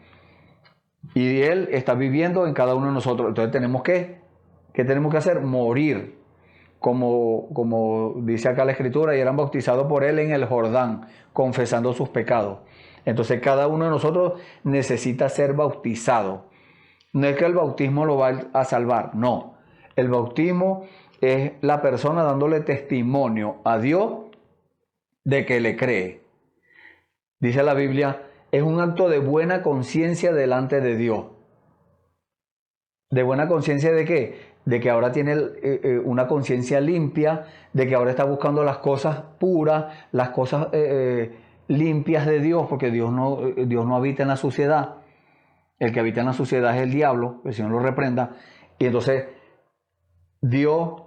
Y Él está viviendo en cada uno de nosotros. Entonces ¿qué tenemos que hacer? Morir. Como dice acá la Escritura, y eran bautizados por Él en el Jordán, confesando sus pecados. Entonces cada uno de nosotros necesita ser bautizado. No es que el bautismo lo va a salvar, no. El bautismo es la persona dándole testimonio a Dios de que le cree. Dice la Biblia, es un acto de buena conciencia delante de Dios. ¿De buena conciencia de qué? De que ahora tiene una conciencia limpia, de que ahora está buscando las cosas puras, las cosas limpias de Dios, porque Dios no habita en la suciedad. El que habita en la suciedad es el diablo, el Señor lo reprenda. Y entonces Dios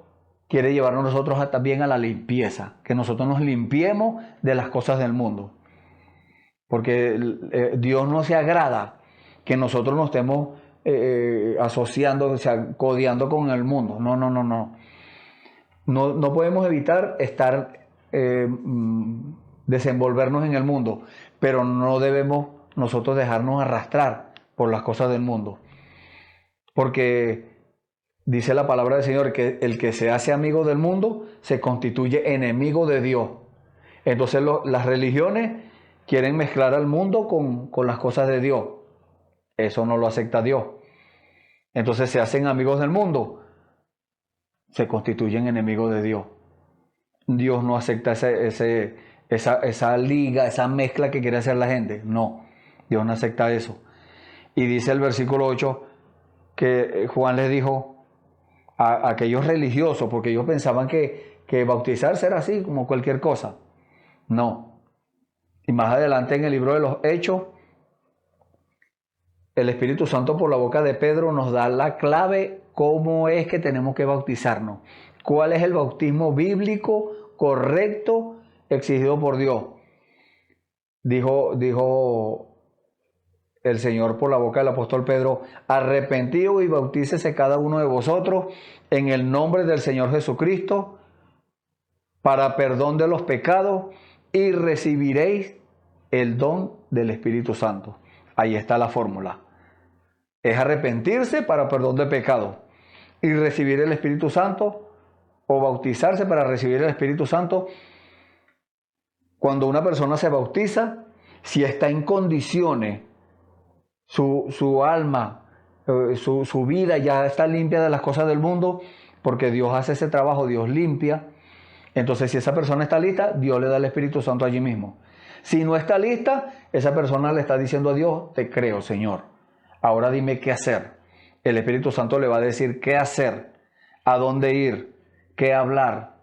quiere llevarnos nosotros también a la limpieza, que nosotros nos limpiemos de las cosas del mundo. Porque Dios no se agrada que nosotros nos estemos asociando, o sea, codeando con el mundo. No. No podemos evitar estar desenvolvernos en el mundo, pero no debemos nosotros dejarnos arrastrar por las cosas del mundo. Porque dice la palabra del Señor que el que se hace amigo del mundo se constituye enemigo de Dios. Entonces las religiones quieren mezclar al mundo con las cosas de Dios. Eso no lo acepta Dios. Entonces se hacen amigos del mundo, se constituyen enemigos de Dios. Dios no acepta esa liga, esa mezcla que quiere hacer la gente. No, Dios no acepta eso. Y dice el versículo 8 que Juan les dijo a aquellos religiosos, porque ellos pensaban que bautizarse era así, como cualquier cosa. No. Y más adelante en el libro de los Hechos, el Espíritu Santo por la boca de Pedro nos da la clave cómo es que tenemos que bautizarnos. ¿Cuál es el bautismo bíblico correcto exigido por Dios? Dijo el Señor por la boca del apóstol Pedro: arrepentidos y bautícese cada uno de vosotros en el nombre del Señor Jesucristo para perdón de los pecados y recibiréis el don del Espíritu Santo. Ahí está la fórmula. Es arrepentirse para perdón de pecados y recibir el Espíritu Santo, o bautizarse para recibir el Espíritu Santo. Cuando una persona se bautiza, si está en condiciones, su alma, su vida ya está limpia de las cosas del mundo, porque Dios hace ese trabajo, Dios limpia. Entonces, si esa persona está lista, Dios le da el Espíritu Santo allí mismo. Si no está lista, esa persona le está diciendo a Dios: te creo, Señor, ahora dime qué hacer. El Espíritu Santo le va a decir qué hacer, a dónde ir, qué hablar,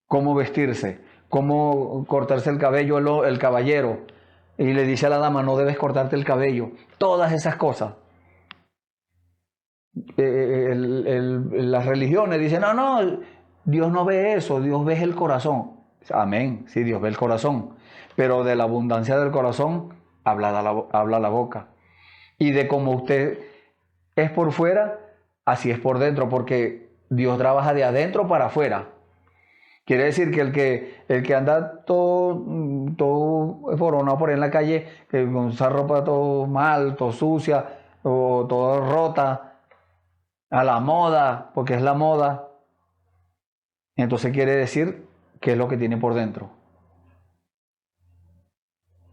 cómo vestirse, cómo cortarse el cabello el caballero. Y le dice a la dama: no debes cortarte el cabello. Todas esas cosas. Las religiones dicen: no, Dios no ve eso, Dios ve el corazón. Amén, sí, Dios ve el corazón. Pero de la abundancia del corazón habla la boca. Y de cómo usted es por fuera, así es por dentro, porque Dios trabaja de adentro para afuera. Quiere decir que el que anda todo foronado por ahí en la calle, que con esa ropa todo mal, todo sucia, o todo rota, a la moda, porque es la moda, entonces quiere decir que es lo que tiene por dentro.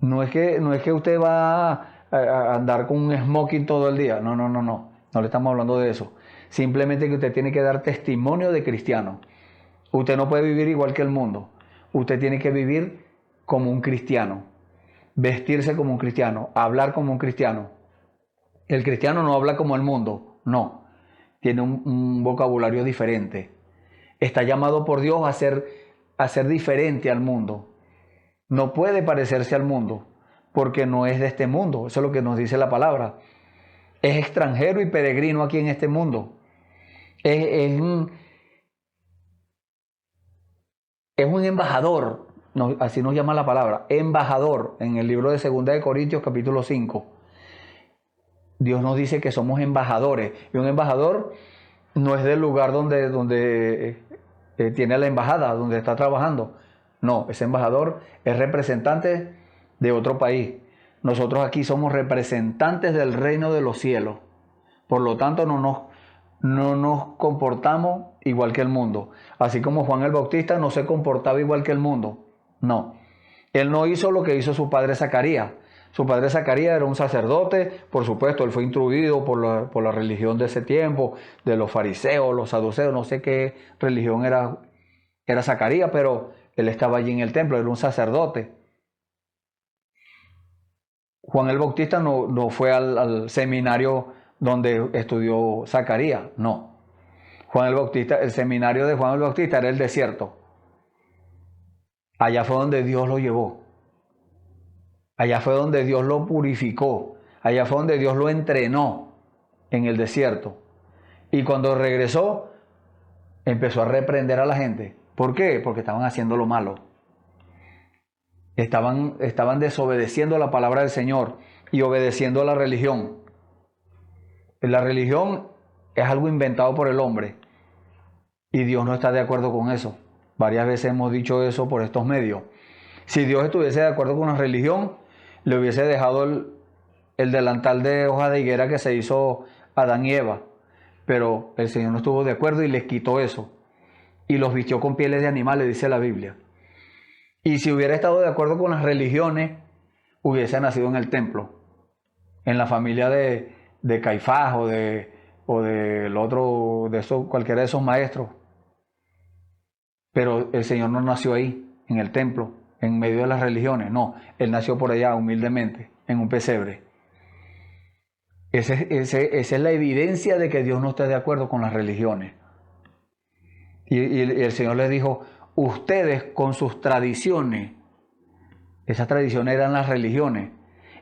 No es que usted va a andar con un smoking todo el día. No le estamos hablando de eso. Simplemente que usted tiene que dar testimonio de cristiano. Usted no puede vivir igual que el mundo. Usted tiene que vivir como un cristiano, vestirse como un cristiano, hablar como un cristiano. El cristiano no habla como el mundo, no. Tiene un vocabulario diferente. Está llamado por Dios a ser diferente al mundo. No puede parecerse al mundo, porque no es de este mundo. Eso es lo que nos dice la palabra. Es extranjero y peregrino aquí en este mundo. Es un embajador, así nos llama la palabra, embajador, en el libro de 2 de Corintios capítulo 5. Dios nos dice que somos embajadores, y un embajador no es del lugar donde tiene la embajada, donde está trabajando. No, ese embajador es representante de otro país. Nosotros aquí somos representantes del reino de los cielos. Por lo tanto, no nos comportamos igual que el mundo. Así como Juan el Bautista no se comportaba igual que el mundo. No. Él no hizo lo que hizo su padre Zacarías. Su padre Zacarías era un sacerdote. Por supuesto, él fue instruido por la religión de ese tiempo, de los fariseos, los saduceos, no sé qué religión era Zacarías, pero él estaba allí en el templo, era un sacerdote. Juan el Bautista no fue al seminario donde estudió Zacarías, no. El seminario de Juan el Bautista era el desierto. Allá fue donde Dios lo llevó. Allá fue donde Dios lo purificó. Allá fue donde Dios lo entrenó, en el desierto. Y cuando regresó, empezó a reprender a la gente. ¿Por qué? Porque estaban haciendo lo malo. Estaban desobedeciendo la palabra del Señor y obedeciendo a la religión. La religión es algo inventado por el hombre y Dios no está de acuerdo con eso. Varias veces hemos dicho eso por estos medios. Si Dios estuviese de acuerdo con la religión, le hubiese dejado el delantal de hoja de higuera que se hizo Adán y Eva. Pero el Señor no estuvo de acuerdo y les quitó eso. Y los vistió con pieles de animales, dice la Biblia. Y si hubiera estado de acuerdo con las religiones, hubiese nacido en el templo, en la familia de Caifás o del otro, cualquiera de esos maestros. Pero el Señor no nació ahí, en el templo. en medio de las religiones. No, él nació por allá humildemente, en un pesebre. Esa es la evidencia de que Dios no está de acuerdo con las religiones. Y el Señor les dijo, ustedes con sus tradiciones, esas tradiciones eran las religiones,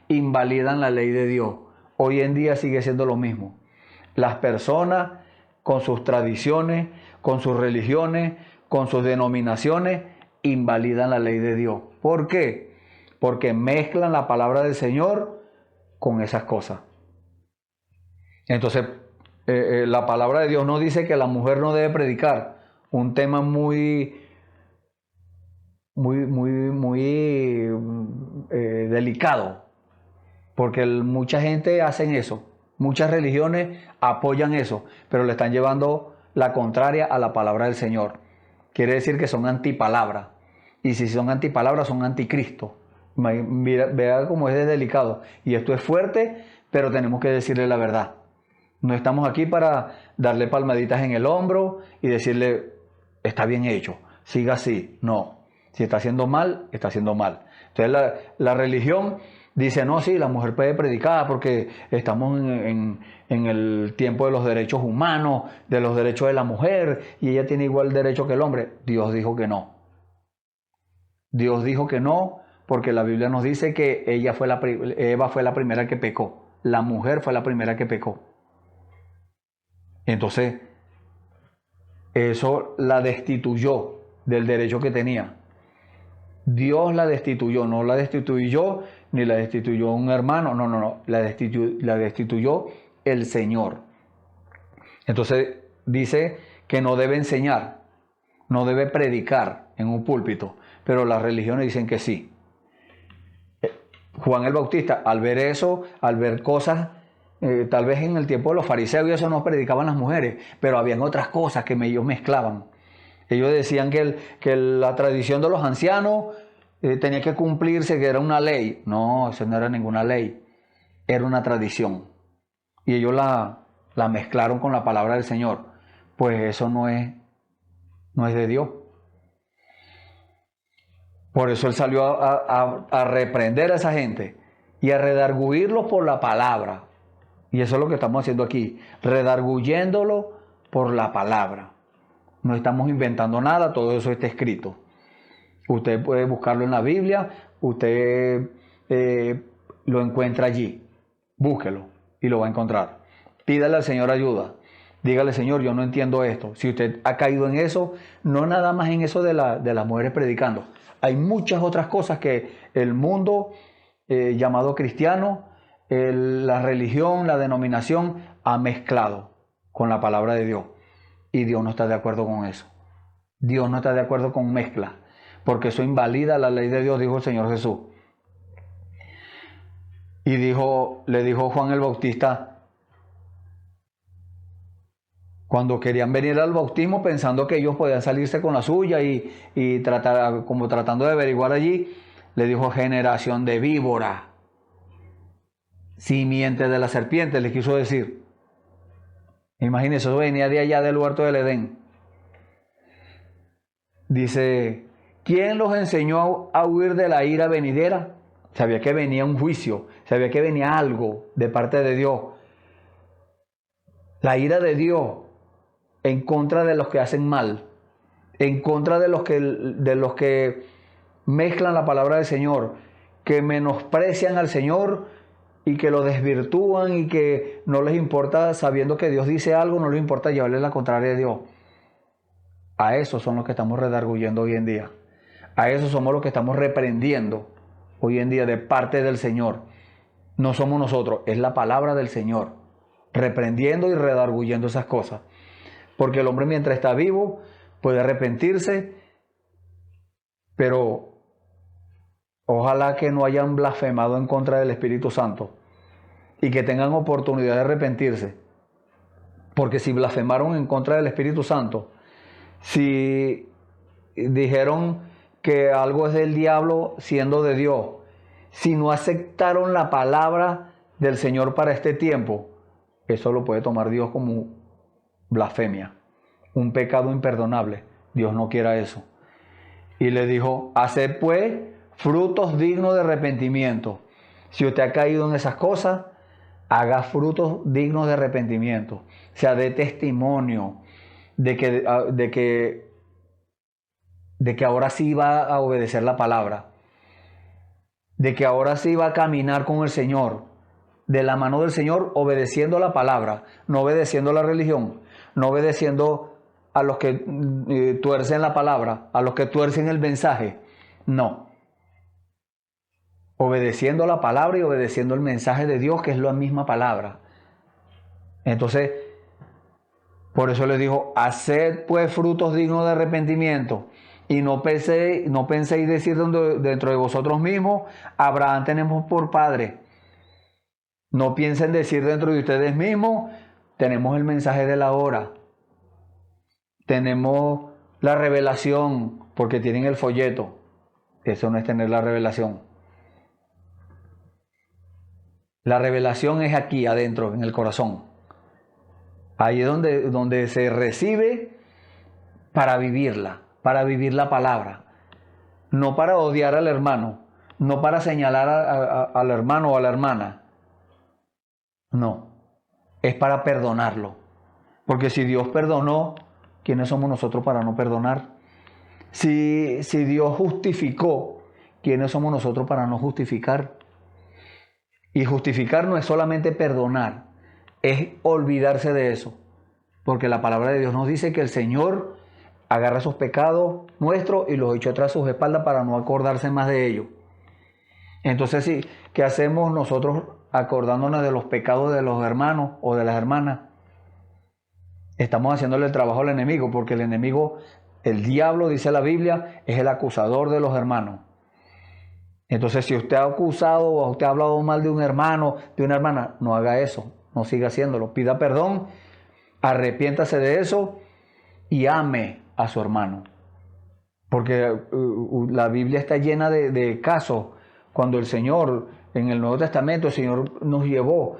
invalidan la ley de Dios. Hoy en día sigue siendo lo mismo. Las personas con sus tradiciones, con sus religiones, con sus denominaciones, invalidan la ley de Dios. ¿Por qué? Porque mezclan la palabra del Señor con esas cosas. Entonces, la palabra de Dios no dice que la mujer no debe predicar. Un tema muy delicado. Porque mucha gente hace eso. Muchas religiones apoyan eso, pero le están llevando la contraria a la palabra del Señor. Quiere decir que son antipalabra. Y si son antipalabras, son anticristo. Vea cómo es delicado. Y esto es fuerte, pero tenemos que decirle la verdad. No estamos aquí para darle palmaditas en el hombro y decirle, está bien hecho, siga así. No, si está haciendo mal, está haciendo mal. Entonces la religión dice, no, sí, la mujer puede predicar porque estamos en el tiempo de los derechos humanos, de los derechos de la mujer, y ella tiene igual derecho que el hombre. Dios dijo que no. Dios dijo que no, porque la Biblia nos dice que Eva fue la primera que pecó. La mujer fue la primera que pecó. Entonces, eso la destituyó del derecho que tenía. Dios la destituyó, no la destituyó ni la destituyó un hermano, no, la destituyó el Señor. Entonces dice que no debe enseñar, no debe predicar en un púlpito, pero las religiones dicen que sí. Juan el Bautista, al ver eso, al ver cosas, tal vez en el tiempo de los fariseos y eso no predicaban las mujeres, pero habían otras cosas que ellos mezclaban. Ellos decían que la tradición de los ancianos tenía que cumplirse, que era una ley. No, eso no era ninguna ley, era una tradición. Y ellos la mezclaron con la palabra del Señor. Pues eso no es de Dios. Por eso Él salió a reprender a esa gente y a redarguirlos por la palabra. Y eso es lo que estamos haciendo aquí, redarguyéndolo por la palabra. No estamos inventando nada, todo eso está escrito. Usted puede buscarlo en la Biblia, usted lo encuentra allí. Búsquelo y lo va a encontrar. Pídale al Señor ayuda. Dígale, Señor, yo no entiendo esto. Si usted ha caído en eso, no nada más en eso de las mujeres predicando. Hay muchas otras cosas que el mundo llamado cristiano, la religión, la denominación, ha mezclado con la palabra de Dios. Y Dios no está de acuerdo con eso. Dios no está de acuerdo con mezcla, porque eso invalida la ley de Dios, dijo el Señor Jesús. Y le dijo Juan el Bautista, cuando querían venir al bautismo pensando que ellos podían salirse con la suya y tratar, como tratando de averiguar allí, le dijo, generación de víbora, simiente de la serpiente, les quiso decir. Imagínense, eso venía de allá del huerto del Edén. Dice, ¿quién los enseñó a huir de la ira venidera? Sabía que venía un juicio, sabía que venía algo de parte de Dios. La ira de Dios en contra de los que hacen mal, en contra de los que mezclan la palabra del Señor, que menosprecian al Señor y que lo desvirtúan y que no les importa, sabiendo que Dios dice algo, no les importa llevarle la contraria a Dios. A esos son los que estamos redarguyendo hoy en día. A esos somos los que estamos reprendiendo hoy en día de parte del Señor. No somos nosotros, es la palabra del Señor, reprendiendo y redarguyendo esas cosas. Porque el hombre mientras está vivo puede arrepentirse, pero ojalá que no hayan blasfemado en contra del Espíritu Santo y que tengan oportunidad de arrepentirse. Porque si blasfemaron en contra del Espíritu Santo, si dijeron que algo es del diablo siendo de Dios, si no aceptaron la palabra del Señor para este tiempo, eso lo puede tomar Dios como blasfemia, un pecado imperdonable. Dios no quiera eso. Y le dijo, haced pues frutos dignos de arrepentimiento. Si usted ha caído en esas cosas, haga frutos dignos de arrepentimiento. O sea, dé testimonio de que ahora sí va a obedecer la palabra. De que ahora sí va a caminar con el Señor. De la mano del Señor, obedeciendo la palabra. No obedeciendo la religión. No obedeciendo a los que tuercen la palabra. A los que tuercen el mensaje. No. Obedeciendo la palabra y obedeciendo el mensaje de Dios, que es la misma palabra. Entonces, por eso les dijo, haced pues frutos dignos de arrepentimiento. Y no penséis decir dentro de vosotros mismos, Abraham tenemos por padre. No piensen decir dentro de ustedes mismos, tenemos el mensaje de la hora. Tenemos la revelación, porque tienen el folleto. Eso no es tener la revelación. La revelación es aquí adentro, en el corazón. Ahí es donde se recibe para vivirla, para vivir la palabra. No para odiar al hermano, no para señalar al hermano o a la hermana. No, es para perdonarlo. Porque si Dios perdonó, ¿quiénes somos nosotros para no perdonar? Si Dios justificó, ¿quiénes somos nosotros para no justificar? Y justificar no es solamente perdonar, es olvidarse de eso. Porque la palabra de Dios nos dice que el Señor agarra esos pecados nuestros y los echó tras sus espaldas para no acordarse más de ellos. Entonces, sí, ¿qué hacemos nosotros acordándonos de los pecados de los hermanos o de las hermanas? Estamos haciéndole el trabajo al enemigo, porque el enemigo, el diablo, dice la Biblia, es el acusador de los hermanos. Entonces, si usted ha acusado o usted ha hablado mal de un hermano, de una hermana, no haga eso, no siga haciéndolo. Pida perdón, arrepiéntase de eso y ame a su hermano. Porque la Biblia está llena de casos cuando el Señor, en el Nuevo Testamento, el Señor nos llevó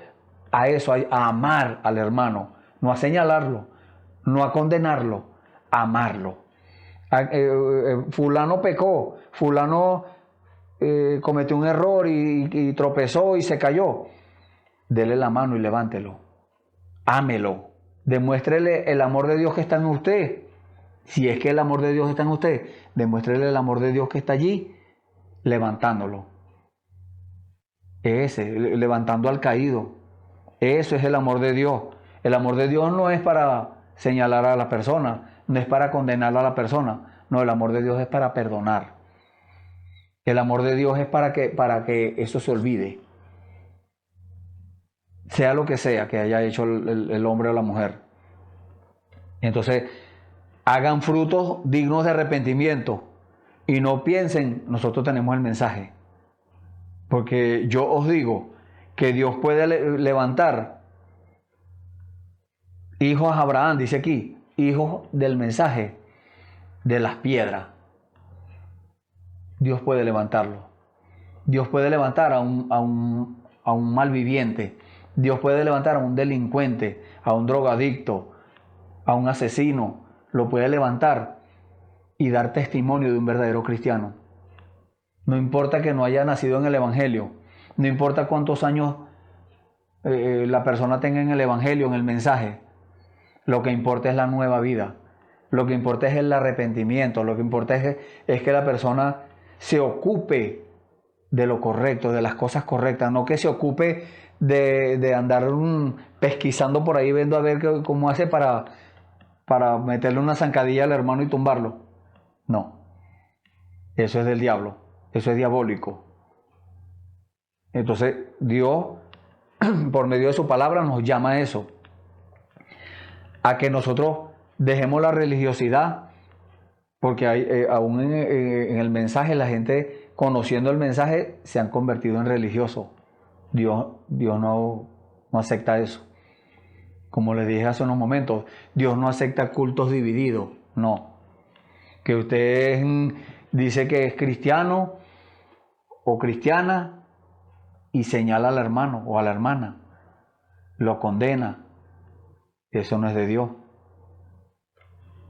a eso, a amar al hermano, no a señalarlo, no a condenarlo, a amarlo. Fulano pecó, fulano cometió un error y tropezó y se cayó. Dele la mano y levántelo. Ámelo. Demuéstrele el amor de Dios que está en usted. Si es que el amor de Dios está en usted, demuéstrele el amor de Dios que está allí, levantándolo. Levantando al caído. Eso es el amor de Dios. El amor de Dios no es para señalar a la persona, no es para condenar a la persona. No, el amor de Dios es para perdonar. El amor de Dios es para que eso se olvide. Sea lo que sea que haya hecho el hombre o la mujer. Entonces, hagan frutos dignos de arrepentimiento. Y no piensen, nosotros tenemos el mensaje. Porque yo os digo que Dios puede levantar hijos a Abraham, dice aquí, hijos del mensaje, de las piedras. Dios puede levantarlo. Dios puede levantar a un malviviente. Dios puede levantar a un delincuente, a un drogadicto, a un asesino. Lo puede levantar y dar testimonio de un verdadero cristiano. No importa que no haya nacido en el Evangelio. No importa cuántos años la persona tenga en el Evangelio, en el mensaje. Lo que importa es la nueva vida. Lo que importa es el arrepentimiento. Lo que importa es que la persona se ocupe de lo correcto, de las cosas correctas. No que se ocupe de andar pesquisando por ahí, viendo a ver cómo hace para meterle una zancadilla al hermano y tumbarlo. No. Eso es del diablo. Eso es diabólico. Entonces, Dios, por medio de su palabra, nos llama a eso. A que nosotros dejemos la religiosidad, porque aún en el mensaje, la gente, conociendo el mensaje, se han convertido en religiosos. Dios no acepta eso. Como les dije hace unos momentos, Dios no acepta cultos divididos. No. Que usted dice que es cristiano o cristiana y señala al hermano o a la hermana, lo condena. Eso no es de Dios.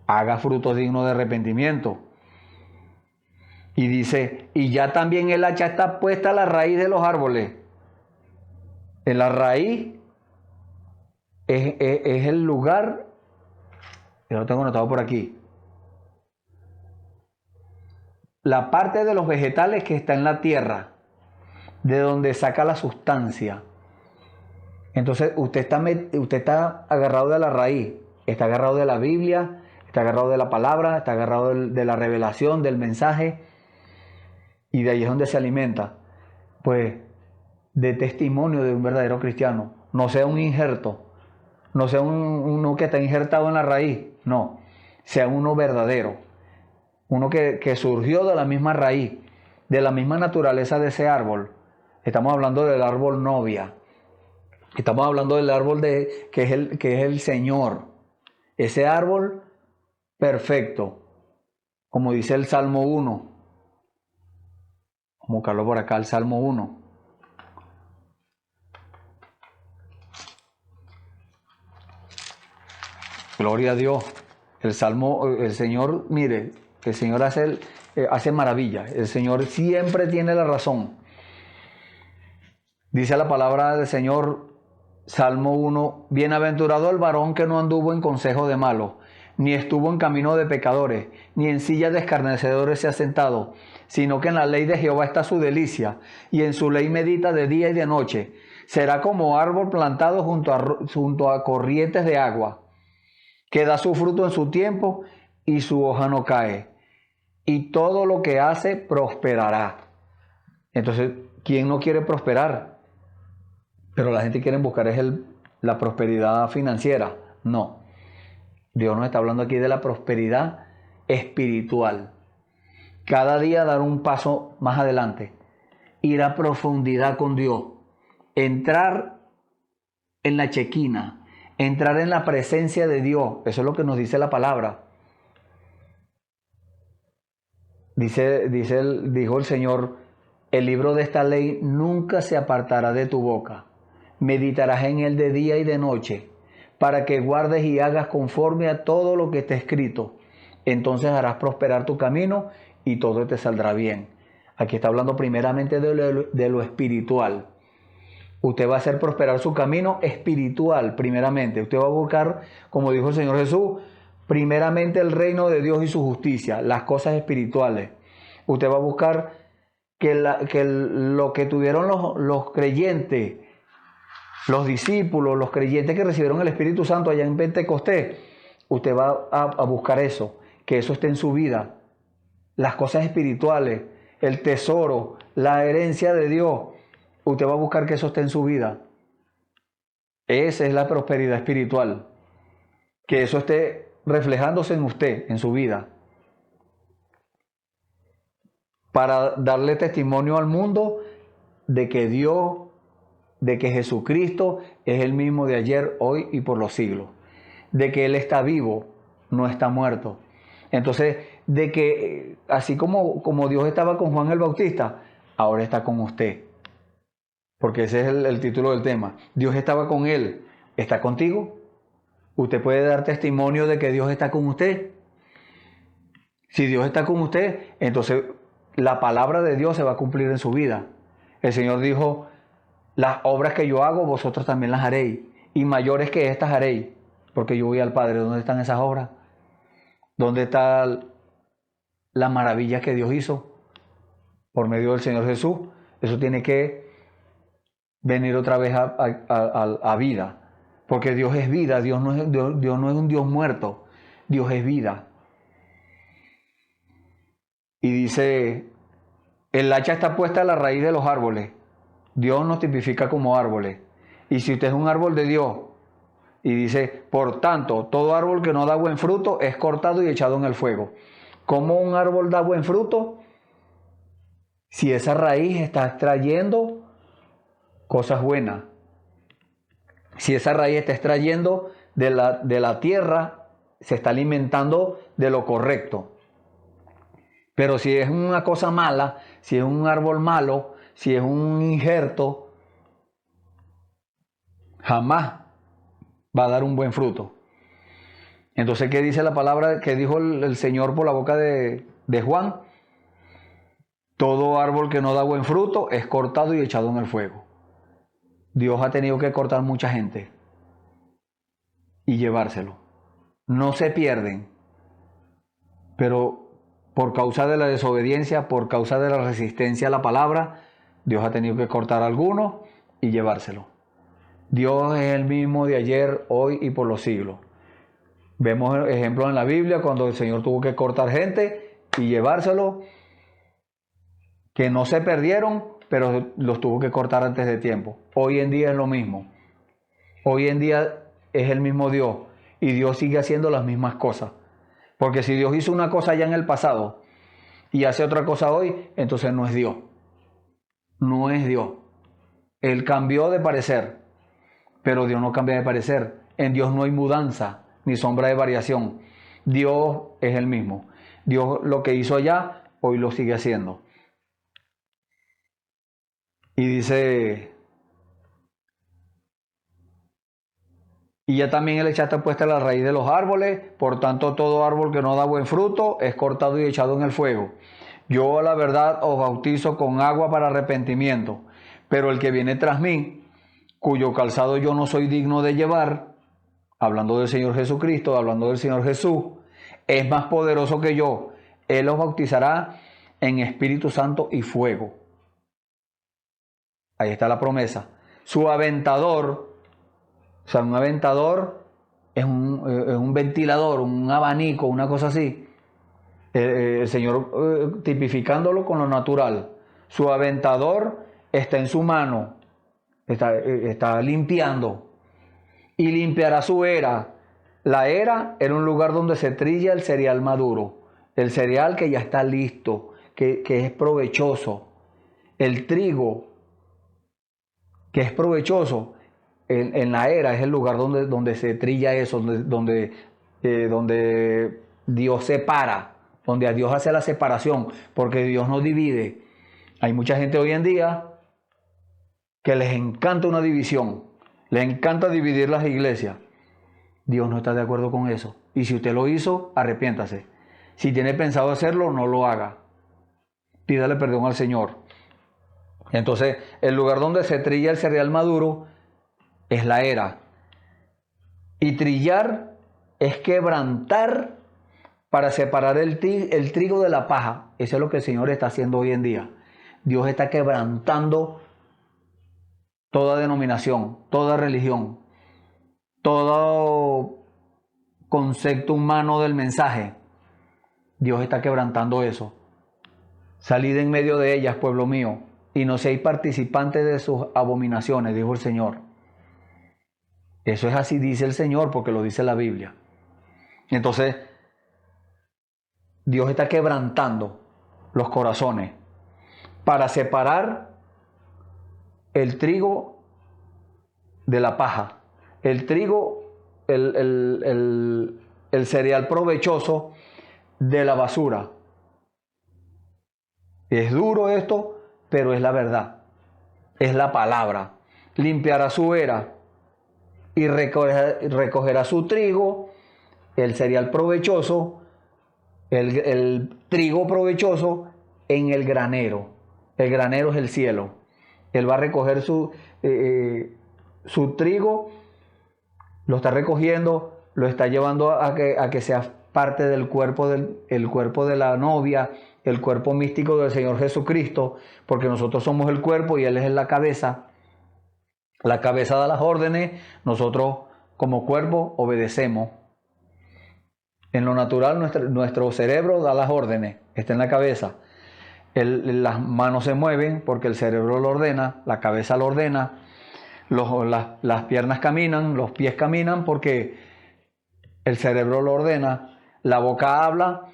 Haga frutos dignos de arrepentimiento. Y dice, y ya también el hacha está puesta a la raíz de los árboles. En la raíz es el lugar, yo lo tengo anotado por aquí, la parte de los vegetales que está en la tierra, de donde saca la sustancia. Entonces usted está agarrado de la raíz, está agarrado de la Biblia, está agarrado de la palabra, está agarrado de la revelación, del mensaje, y de ahí es donde se alimenta, pues, de testimonio de un verdadero cristiano. No sea un injerto, no sea uno que está injertado en la raíz, no, sea uno verdadero, uno que surgió de la misma raíz, de la misma naturaleza de ese árbol. Estamos hablando del árbol novia, estamos hablando del árbol que es el Señor, ese árbol perfecto, como dice el Salmo 1. Vamos a buscarlo por acá, el Salmo 1. Gloria a Dios. El Señor, mire, el Señor hace maravillas. El Señor siempre tiene la razón. Dice la palabra del Señor, Salmo 1, bienaventurado el varón que no anduvo en consejo de malos, ni estuvo en camino de pecadores, ni en silla de escarnecedores se ha sentado, sino que en la ley de Jehová está su delicia, y en su ley medita de día y de noche. Será como árbol plantado junto a corrientes de agua, que da su fruto en su tiempo, y su hoja no cae, y todo lo que hace prosperará. Entonces, ¿quién no quiere prosperar? Pero la gente quiere buscar la prosperidad financiera. No. Dios nos está hablando aquí de la prosperidad espiritual. Cada día dar un paso más adelante. Ir a profundidad con Dios. Entrar en la chequina. Entrar en la presencia de Dios. Eso es lo que nos dice la palabra. Dijo el Señor, el libro de esta ley nunca se apartará de tu boca. Meditarás en él de día y de noche, para que guardes y hagas conforme a todo lo que está escrito. Entonces harás prosperar tu camino y todo te saldrá bien. Aquí está hablando primeramente de lo espiritual. Usted va a hacer prosperar su camino espiritual primeramente. Usted va a buscar, como dijo el Señor Jesús, primeramente el reino de Dios y su justicia, las cosas espirituales. Usted va a buscar que lo que tuvieron los creyentes, los discípulos, los creyentes que recibieron el Espíritu Santo allá en Pentecostés, usted va a buscar eso, que eso esté en su vida. Las cosas espirituales, el tesoro, la herencia de Dios, usted va a buscar que eso esté en su vida. Esa es la prosperidad espiritual. Que eso esté reflejándose en usted, en su vida. Para darle testimonio al mundo de que Dios, de que Jesucristo es el mismo de ayer, hoy y por los siglos. De que Él está vivo, no está muerto. Entonces, de que así como Dios estaba con Juan el Bautista, ahora está con usted. Porque ese es el título del tema. Dios estaba con él, ¿está contigo? ¿Usted puede dar testimonio de que Dios está con usted? Si Dios está con usted, entonces la palabra de Dios se va a cumplir en su vida. El Señor dijo, las obras que yo hago, vosotros también las haréis, y mayores que estas haréis, porque yo voy al Padre. ¿Dónde están esas obras? ¿Dónde está la maravilla que Dios hizo por medio del Señor Jesús? Eso tiene que venir otra vez a vida, porque Dios es vida. Dios no es un Dios muerto, Dios es vida. Y dice, el hacha está puesta a la raíz de los árboles. Dios nos tipifica como árboles. Y si usted es un árbol de Dios, y dice, por tanto, todo árbol que no da buen fruto es cortado y echado en el fuego. ¿Cómo un árbol da buen fruto? Si esa raíz está extrayendo cosas buenas. Si esa raíz está extrayendo de la tierra, se está alimentando de lo correcto. Pero si es una cosa mala, si es un árbol malo, si es un injerto, jamás va a dar un buen fruto. Entonces, ¿qué dice la palabra que dijo el Señor por la boca de Juan? Todo árbol que no da buen fruto es cortado y echado en el fuego. Dios ha tenido que cortar mucha gente y llevárselo. No se pierden, pero por causa de la desobediencia, por causa de la resistencia a la palabra, Dios ha tenido que cortar a algunos y llevárselo. Dios es el mismo de ayer, hoy y por los siglos. Vemos ejemplos en la Biblia cuando el Señor tuvo que cortar gente y llevárselo, que no se perdieron, pero los tuvo que cortar antes de tiempo. Hoy en día es lo mismo. Hoy en día es el mismo Dios y Dios sigue haciendo las mismas cosas. Porque si Dios hizo una cosa ya en el pasado y hace otra cosa hoy, entonces no es Dios. No es Dios. Él cambió de parecer, pero Dios no cambia de parecer. En Dios no hay mudanza ni sombra de variación. Dios es el mismo. Dios lo que hizo allá, hoy lo sigue haciendo. Y dice, y ya también él echaste puesta la raíz de los árboles, por tanto todo árbol que no da buen fruto es cortado y echado en el fuego. Yo a la verdad os bautizo con agua para arrepentimiento, pero el que viene tras mí, cuyo calzado yo no soy digno de llevar, hablando del Señor Jesucristo, hablando del Señor Jesús, es más poderoso que yo. Él os bautizará en Espíritu Santo y fuego. Ahí está la promesa. Su aventador, o sea, un aventador es un ventilador, un abanico, una cosa así. El Señor tipificándolo con lo natural. Su aventador está en su mano, está limpiando y limpiará su era. La era era un lugar donde se trilla el cereal maduro, el cereal que ya está listo, que es provechoso. El trigo, que es provechoso, en la era es el lugar donde se trilla eso, donde Dios separa, donde a Dios hace la separación, porque Dios no divide. Hay mucha gente hoy en día que les encanta una división, les encanta dividir las iglesias. Dios no está de acuerdo con eso. Y si usted lo hizo, arrepiéntase. Si tiene pensado hacerlo, no lo haga. Pídale perdón al Señor. Entonces, el lugar donde se trilla el cereal maduro es la era. Y trillar es quebrantar para separar el trigo de la paja. Eso es lo que el Señor está haciendo hoy en día. Dios está quebrantando toda denominación, toda religión, todo concepto humano del mensaje. Dios está quebrantando eso. Salid en medio de ellas, pueblo mío, y no seáis participantes de sus abominaciones, dijo el Señor. Eso es así, dice el Señor, porque lo dice la Biblia. Entonces, Dios está quebrantando los corazones para separar el trigo de la paja. El trigo, el cereal provechoso de la basura. Es duro esto, pero es la verdad. Es la palabra. Limpiará su era y recogerá su trigo, el cereal provechoso, el trigo provechoso en el granero. El granero es el cielo. Él va a recoger su trigo, lo está recogiendo, lo está llevando a que sea parte del cuerpo, el cuerpo de la novia, el cuerpo místico del Señor Jesucristo, porque nosotros somos el cuerpo y Él es la cabeza. La cabeza da las órdenes, nosotros como cuerpo obedecemos. En lo natural nuestro cerebro da las órdenes, está en la cabeza. Las manos se mueven porque el cerebro lo ordena, la cabeza lo ordena, las piernas caminan, los pies caminan porque el cerebro lo ordena, la boca habla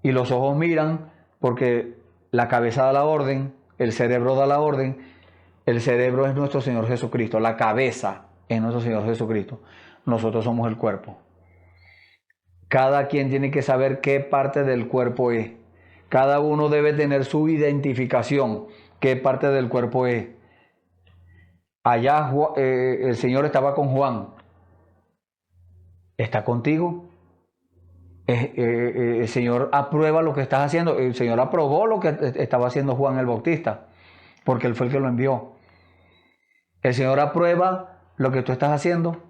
y los ojos miran porque la cabeza da la orden, el cerebro da la orden. El cerebro es nuestro Señor Jesucristo, la cabeza es nuestro Señor Jesucristo. Nosotros somos el cuerpo. Cada quien tiene que saber qué parte del cuerpo es. Cada uno debe tener su identificación, qué parte del cuerpo es. Allá el Señor estaba con Juan. ¿Está contigo? El Señor aprueba lo que estás haciendo. El Señor aprobó lo que estaba haciendo Juan el Bautista, porque Él fue el que lo envió. El Señor aprueba lo que tú estás haciendo.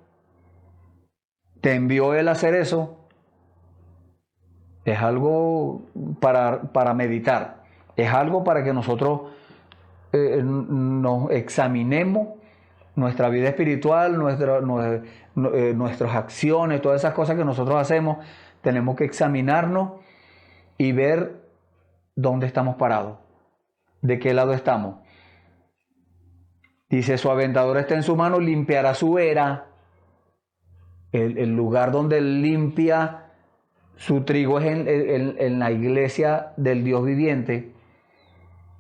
Te envió Él a hacer eso. Es algo para meditar. Es algo para que nosotros nos examinemos nuestra vida espiritual, nuestras acciones, todas esas cosas que nosotros hacemos. Tenemos que examinarnos y ver dónde estamos parados, de qué lado estamos. Dice, su aventador está en su mano, limpiará su era. El lugar donde él limpia su trigo es en la iglesia del Dios viviente,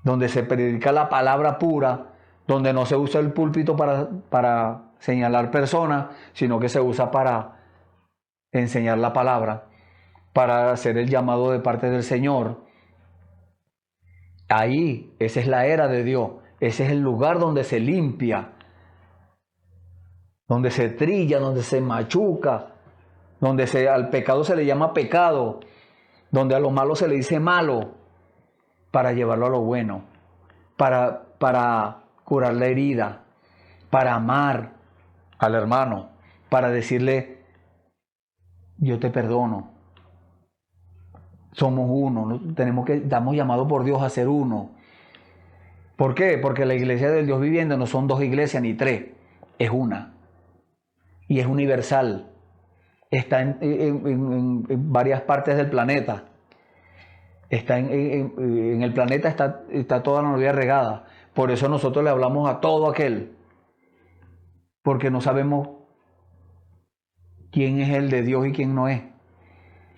donde se predica la palabra pura, donde no se usa el púlpito para señalar personas, sino que se usa para enseñar la palabra, para hacer el llamado de parte del Señor. Ahí, esa es la era de Dios, ese es el lugar donde se limpia, donde se trilla, donde se machuca, donde al pecado se le llama pecado, donde a lo malo se le dice malo, para llevarlo a lo bueno, para curar la herida, para amar al hermano, para decirle, yo te perdono. Somos uno, estamos llamados por Dios a ser uno. ¿Por qué? Porque la iglesia del Dios viviente no son dos iglesias ni tres, es una. Y es universal. Está en varias partes del planeta. Está en el planeta está toda la novia regada. Por eso nosotros le hablamos a todo aquel. Porque no sabemos quién es el de Dios y quién no es.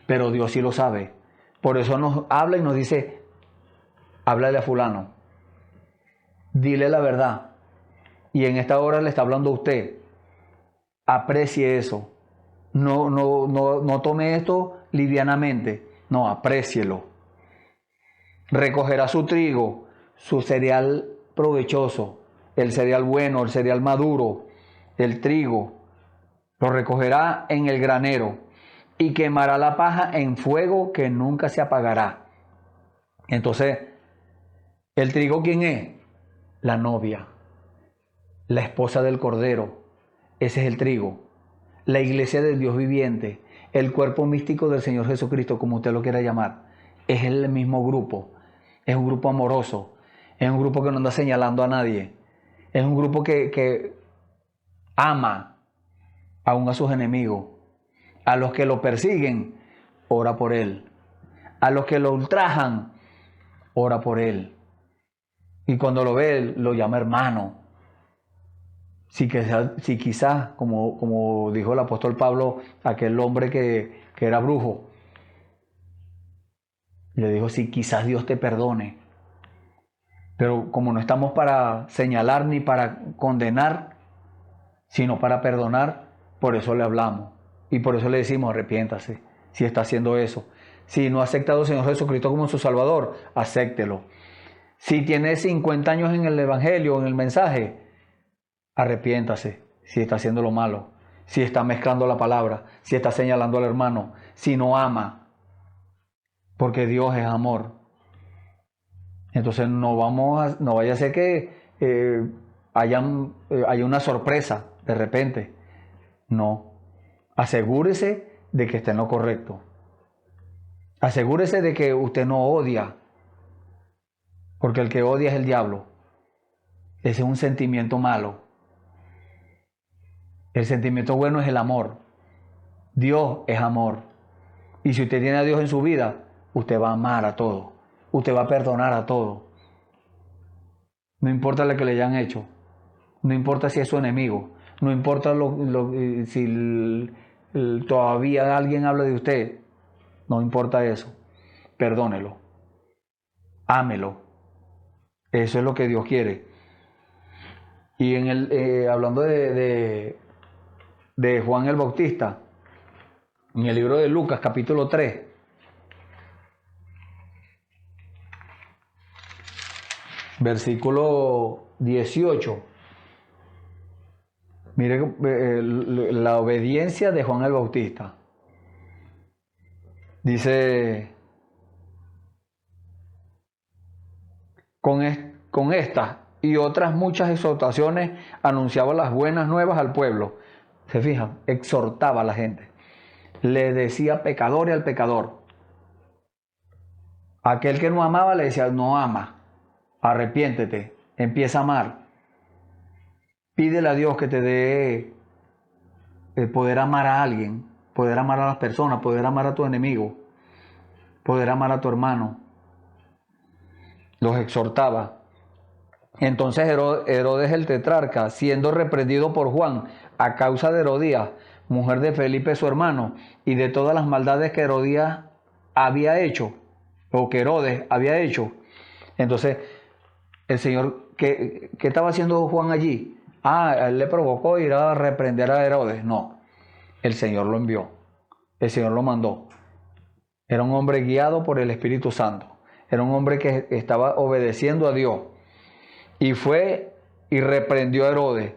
Pero Dios sí lo sabe. Por eso nos habla y nos dice, háblale a fulano. Dile la verdad. Y en esta hora le está hablando a usted. Aprecie eso. No tome esto livianamente. No, aprécielo. Recogerá su trigo, su cereal provechoso, el cereal bueno, el cereal maduro, el trigo. Lo recogerá en el granero y quemará la paja en fuego que nunca se apagará. Entonces, ¿el trigo quién es? La novia, la esposa del Cordero. Ese es el trigo. La iglesia del Dios viviente, el cuerpo místico del Señor Jesucristo, como usted lo quiera llamar, es el mismo grupo. Es un grupo amoroso, es un grupo que no anda señalando a nadie, es un grupo que ama aún a sus enemigos. A los que lo persiguen, ora por él. A los que lo ultrajan, ora por él. Y cuando lo ve, lo llama hermano. Si quizás, como dijo el apóstol Pablo, aquel hombre que era brujo, le dijo, si quizás Dios te perdone. Pero como no estamos para señalar ni para condenar, sino para perdonar, por eso le hablamos. Y por eso le decimos, arrepiéntase, si está haciendo eso. Si no ha aceptado al Señor Jesucristo como su Salvador, acéptelo. Si tiene 50 años en el Evangelio, en el mensaje, arrepiéntase si está haciendo lo malo, si está mezclando la palabra, si está señalando al hermano, si no ama, porque Dios es amor. Entonces no vaya a ser que haya una sorpresa de repente. No, asegúrese de que esté en lo correcto. Asegúrese de que usted no odia, porque el que odia es el diablo. Ese es un sentimiento malo. El sentimiento bueno es el amor. Dios es amor. Y si usted tiene a Dios en su vida, usted va a amar a todo. Usted va a perdonar a todo. No importa lo que le hayan hecho. No importa si es su enemigo. No importa si todavía alguien habla de usted. No importa eso. Perdónelo. Ámelo. Eso es lo que Dios quiere. Y hablando de Juan el Bautista, en el libro de Lucas, capítulo 3, versículo 18. Mire la obediencia de Juan el Bautista. Dice, con estas y otras muchas exhortaciones anunciaba las buenas nuevas al pueblo. Se fijan, exhortaba a la gente. Le decía pecador y al pecador. Aquel que no amaba le decía, no ama, arrepiéntete, empieza a amar. Pídele a Dios que te dé el poder amar a alguien, poder amar a las personas, poder amar a tu enemigo, poder amar a tu hermano. Los exhortaba. Entonces Herodes el tetrarca, siendo reprendido por Juan a causa de Herodías, mujer de Felipe su hermano, y de todas las maldades que Herodías había hecho, o que Herodes había hecho. Entonces, el Señor, ¿qué estaba haciendo Juan allí? Él le provocó ir a reprender a Herodes. No, el Señor lo envió, el Señor lo mandó. Era un hombre guiado por el Espíritu Santo. Era un hombre que estaba obedeciendo a Dios. Y fue y reprendió a Herodes.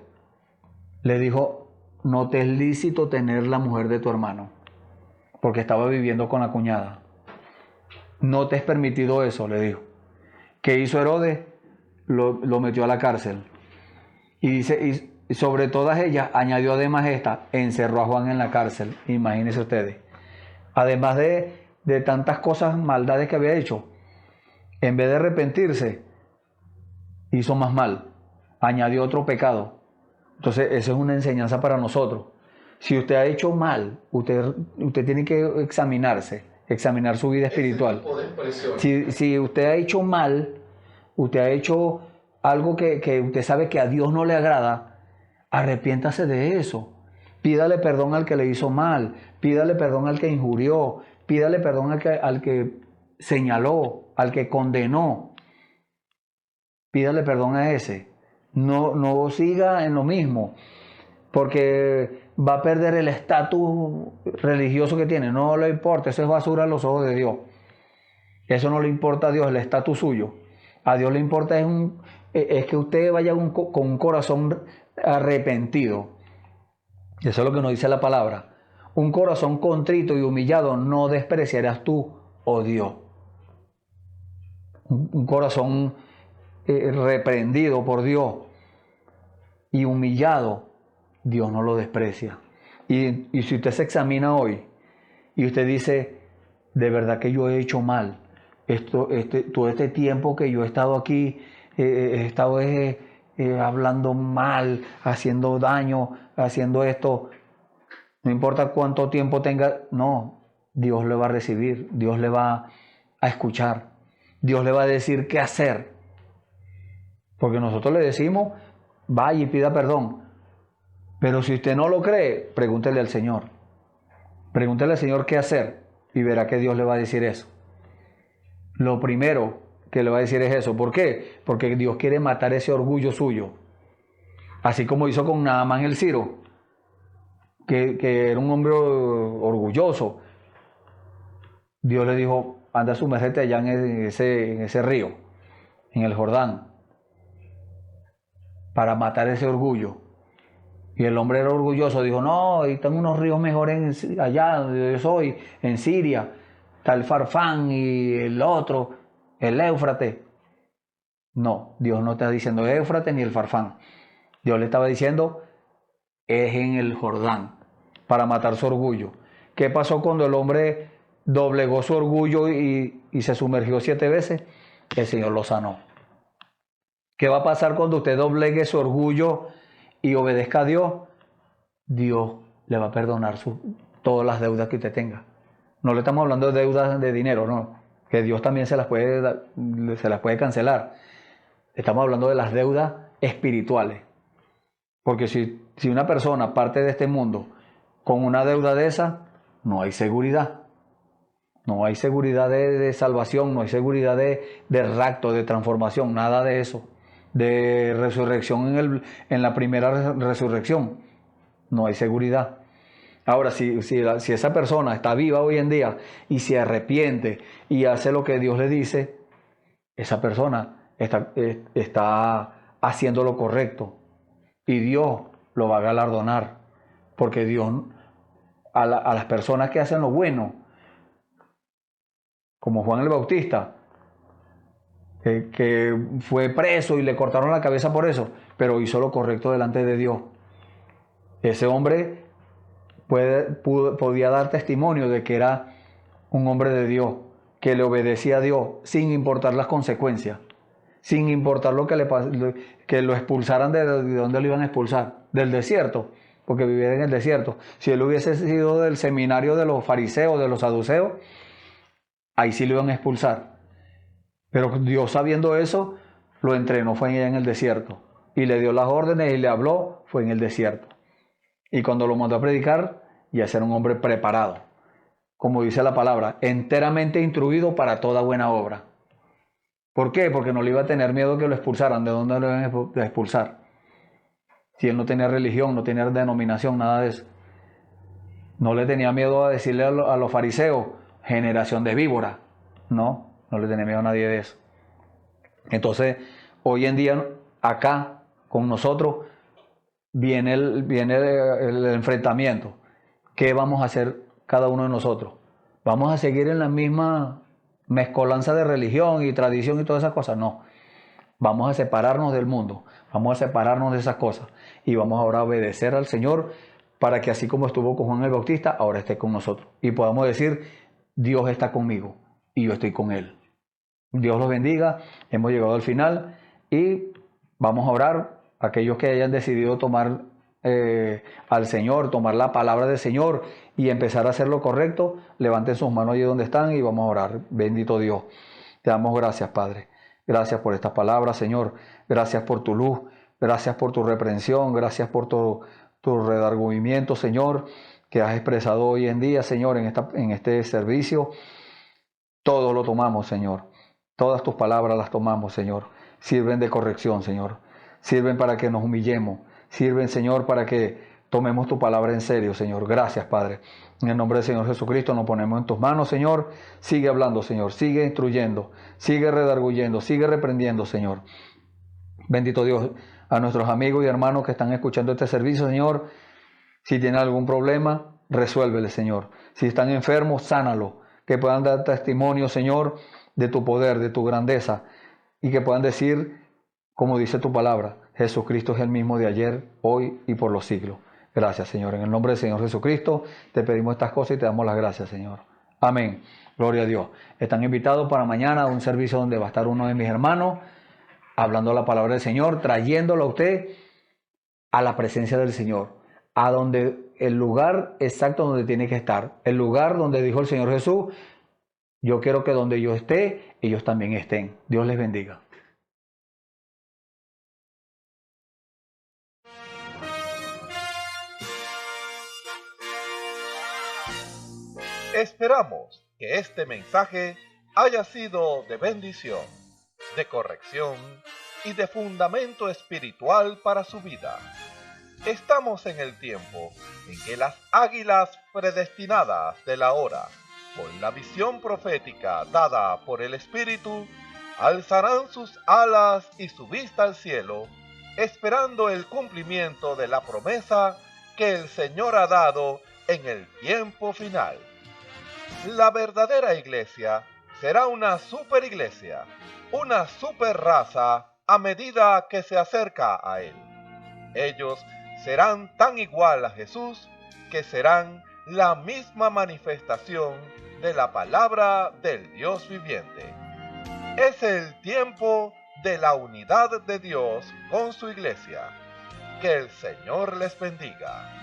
Le dijo, no te es lícito tener la mujer de tu hermano, porque estaba viviendo con la cuñada. No te es permitido eso, le dijo. ¿Qué hizo Herodes? Lo metió a la cárcel. Y dice, y sobre todas ellas, añadió además esta, encerró a Juan en la cárcel. Imagínense ustedes. Además de tantas cosas, maldades que había hecho, en vez de arrepentirse, hizo más mal, añadió otro pecado. Entonces, eso es una enseñanza para nosotros. Si usted ha hecho mal, usted tiene que examinarse, examinar su vida espiritual. Si usted ha hecho mal, usted ha hecho algo que usted sabe que a Dios no le agrada, arrepiéntase de eso. Pídale perdón al que le hizo mal, pídale perdón al que injurió, pídale perdón al que señaló, al que condenó. Pídale perdón a ese. No siga en lo mismo, porque va a perder el estatus religioso que tiene. No le importa, eso es basura a los ojos de Dios. Eso no le importa a Dios, el estatus suyo. A Dios le importa es que usted vaya con un corazón arrepentido. Eso es lo que nos dice la palabra. Un corazón contrito y humillado no despreciarás tú, oh Dios. Un corazón reprendido por Dios y humillado, Dios no lo desprecia. Y si usted se examina hoy y usted dice, de verdad que yo he hecho mal, todo este tiempo que yo he estado aquí, he estado hablando mal, haciendo daño, haciendo esto, no importa cuánto tiempo tenga, no, Dios le va a recibir, Dios le va a escuchar, Dios le va a decir qué hacer. Porque nosotros le decimos, vaya y pida perdón. Pero si usted no lo cree, pregúntele al Señor. Pregúntele al Señor qué hacer y verá que Dios le va a decir eso. Lo primero que le va a decir es eso. ¿Por qué? Porque Dios quiere matar ese orgullo suyo. Así como hizo con Naamán el Sirio, que era un hombre orgulloso. Dios le dijo, anda, sumérgete allá en ese río, en el Jordán, para matar ese orgullo. Y el hombre era orgulloso, dijo, no, ahí están unos ríos mejores allá donde yo soy, en Siria, está el Farfán y el otro, el Éufrates. No, Dios no está diciendo Éufrates ni el Farfán. Dios le estaba diciendo, es en el Jordán, para matar su orgullo. ¿Qué pasó cuando el hombre doblegó su orgullo y se sumergió 7 veces? El Señor lo sanó. ¿Qué va a pasar cuando usted doblegue su orgullo y obedezca a Dios? Dios le va a perdonar todas las deudas que usted tenga. No le estamos hablando de deudas de dinero, no. Que Dios también se las puede cancelar. Estamos hablando de las deudas espirituales. Porque si una persona parte de este mundo con una deuda de esa, no hay seguridad. No hay seguridad de salvación, no hay seguridad de rapto, de transformación, nada de eso. De resurrección en la primera resurrección. No hay seguridad. Ahora, si esa persona está viva hoy en día y se arrepiente y hace lo que Dios le dice, esa persona está haciendo lo correcto y Dios lo va a galardonar, porque Dios a las personas que hacen lo bueno como Juan el Bautista, que fue preso y le cortaron la cabeza por eso, pero hizo lo correcto delante de Dios. Ese hombre podía dar testimonio de que era un hombre de Dios, que le obedecía a Dios sin importar las consecuencias, sin importar lo que lo expulsaran de donde lo iban a expulsar, del desierto, porque vivía en el desierto. Si él hubiese sido del seminario de los fariseos, de los saduceos, ahí sí lo iban a expulsar. Pero Dios, sabiendo eso, lo entrenó, fue allá en el desierto, y le dio las órdenes y le habló, fue en el desierto. Y cuando lo mandó a predicar, ya era un hombre preparado, como dice la palabra, enteramente instruido para toda buena obra. ¿Por qué? Porque no le iba a tener miedo que lo expulsaran. ¿De dónde lo iban a expulsar? Si él no tenía religión, no tenía denominación, nada de eso. No le tenía miedo a decirle a los fariseos, generación de víbora. No le tenía miedo a nadie de eso. Entonces, hoy en día, acá, con nosotros, viene el enfrentamiento. ¿Qué vamos a hacer cada uno de nosotros? ¿Vamos a seguir en la misma mezcolanza de religión y tradición y todas esas cosas? No. Vamos a separarnos del mundo. Vamos a separarnos de esas cosas. Y vamos ahora a obedecer al Señor para que así como estuvo con Juan el Bautista, ahora esté con nosotros. Y podamos decir, Dios está conmigo y yo estoy con Él. Dios los bendiga. Hemos llegado al final y vamos a orar. Aquellos que hayan decidido tomar al Señor, tomar la palabra del Señor y empezar a hacer lo correcto, levanten sus manos allí donde están y vamos a orar. Bendito Dios. Te damos gracias, Padre. Gracias por estas palabras, Señor. Gracias por tu luz. Gracias por tu reprensión. Gracias por tu redargüimiento, Señor, que has expresado hoy en día, Señor, en este servicio. Todo lo tomamos, Señor. Todas tus palabras las tomamos, Señor. Sirven de corrección, Señor. Sirven para que nos humillemos. Sirven, Señor, para que tomemos tu palabra en serio, Señor. Gracias, Padre. En el nombre del Señor Jesucristo nos ponemos en tus manos, Señor. Sigue hablando, Señor. Sigue instruyendo. Sigue redarguyendo. Sigue reprendiendo, Señor. Bendito Dios. A nuestros amigos y hermanos que están escuchando este servicio, Señor, si tienen algún problema, resuélvele, Señor. Si están enfermos, sánalo. Que puedan dar testimonio, Señor, de tu poder, de tu grandeza. Y que puedan decir, como dice tu palabra, Jesucristo es el mismo de ayer, hoy y por los siglos. Gracias, Señor. En el nombre del Señor Jesucristo te pedimos estas cosas y te damos las gracias, Señor. Amén. Gloria a Dios. Están invitados para mañana a un servicio donde va a estar uno de mis hermanos hablando la palabra del Señor, trayéndolo a usted a la presencia del Señor, a donde el lugar exacto donde tiene que estar, el lugar donde dijo el Señor Jesús, yo quiero que donde yo esté, ellos también estén. Dios les bendiga. Esperamos que este mensaje haya sido de bendición, de corrección y de fundamento espiritual para su vida. Estamos en el tiempo en que las águilas predestinadas de la hora, con la visión profética dada por el Espíritu, alzarán sus alas y su vista al cielo, esperando el cumplimiento de la promesa que el Señor ha dado en el tiempo final. La verdadera iglesia será una superiglesia, una superraza a medida que se acerca a Él. Ellos serán tan igual a Jesús que serán la misma manifestación de la palabra del Dios viviente. Es el tiempo de la unidad de Dios con su iglesia. Que el Señor les bendiga.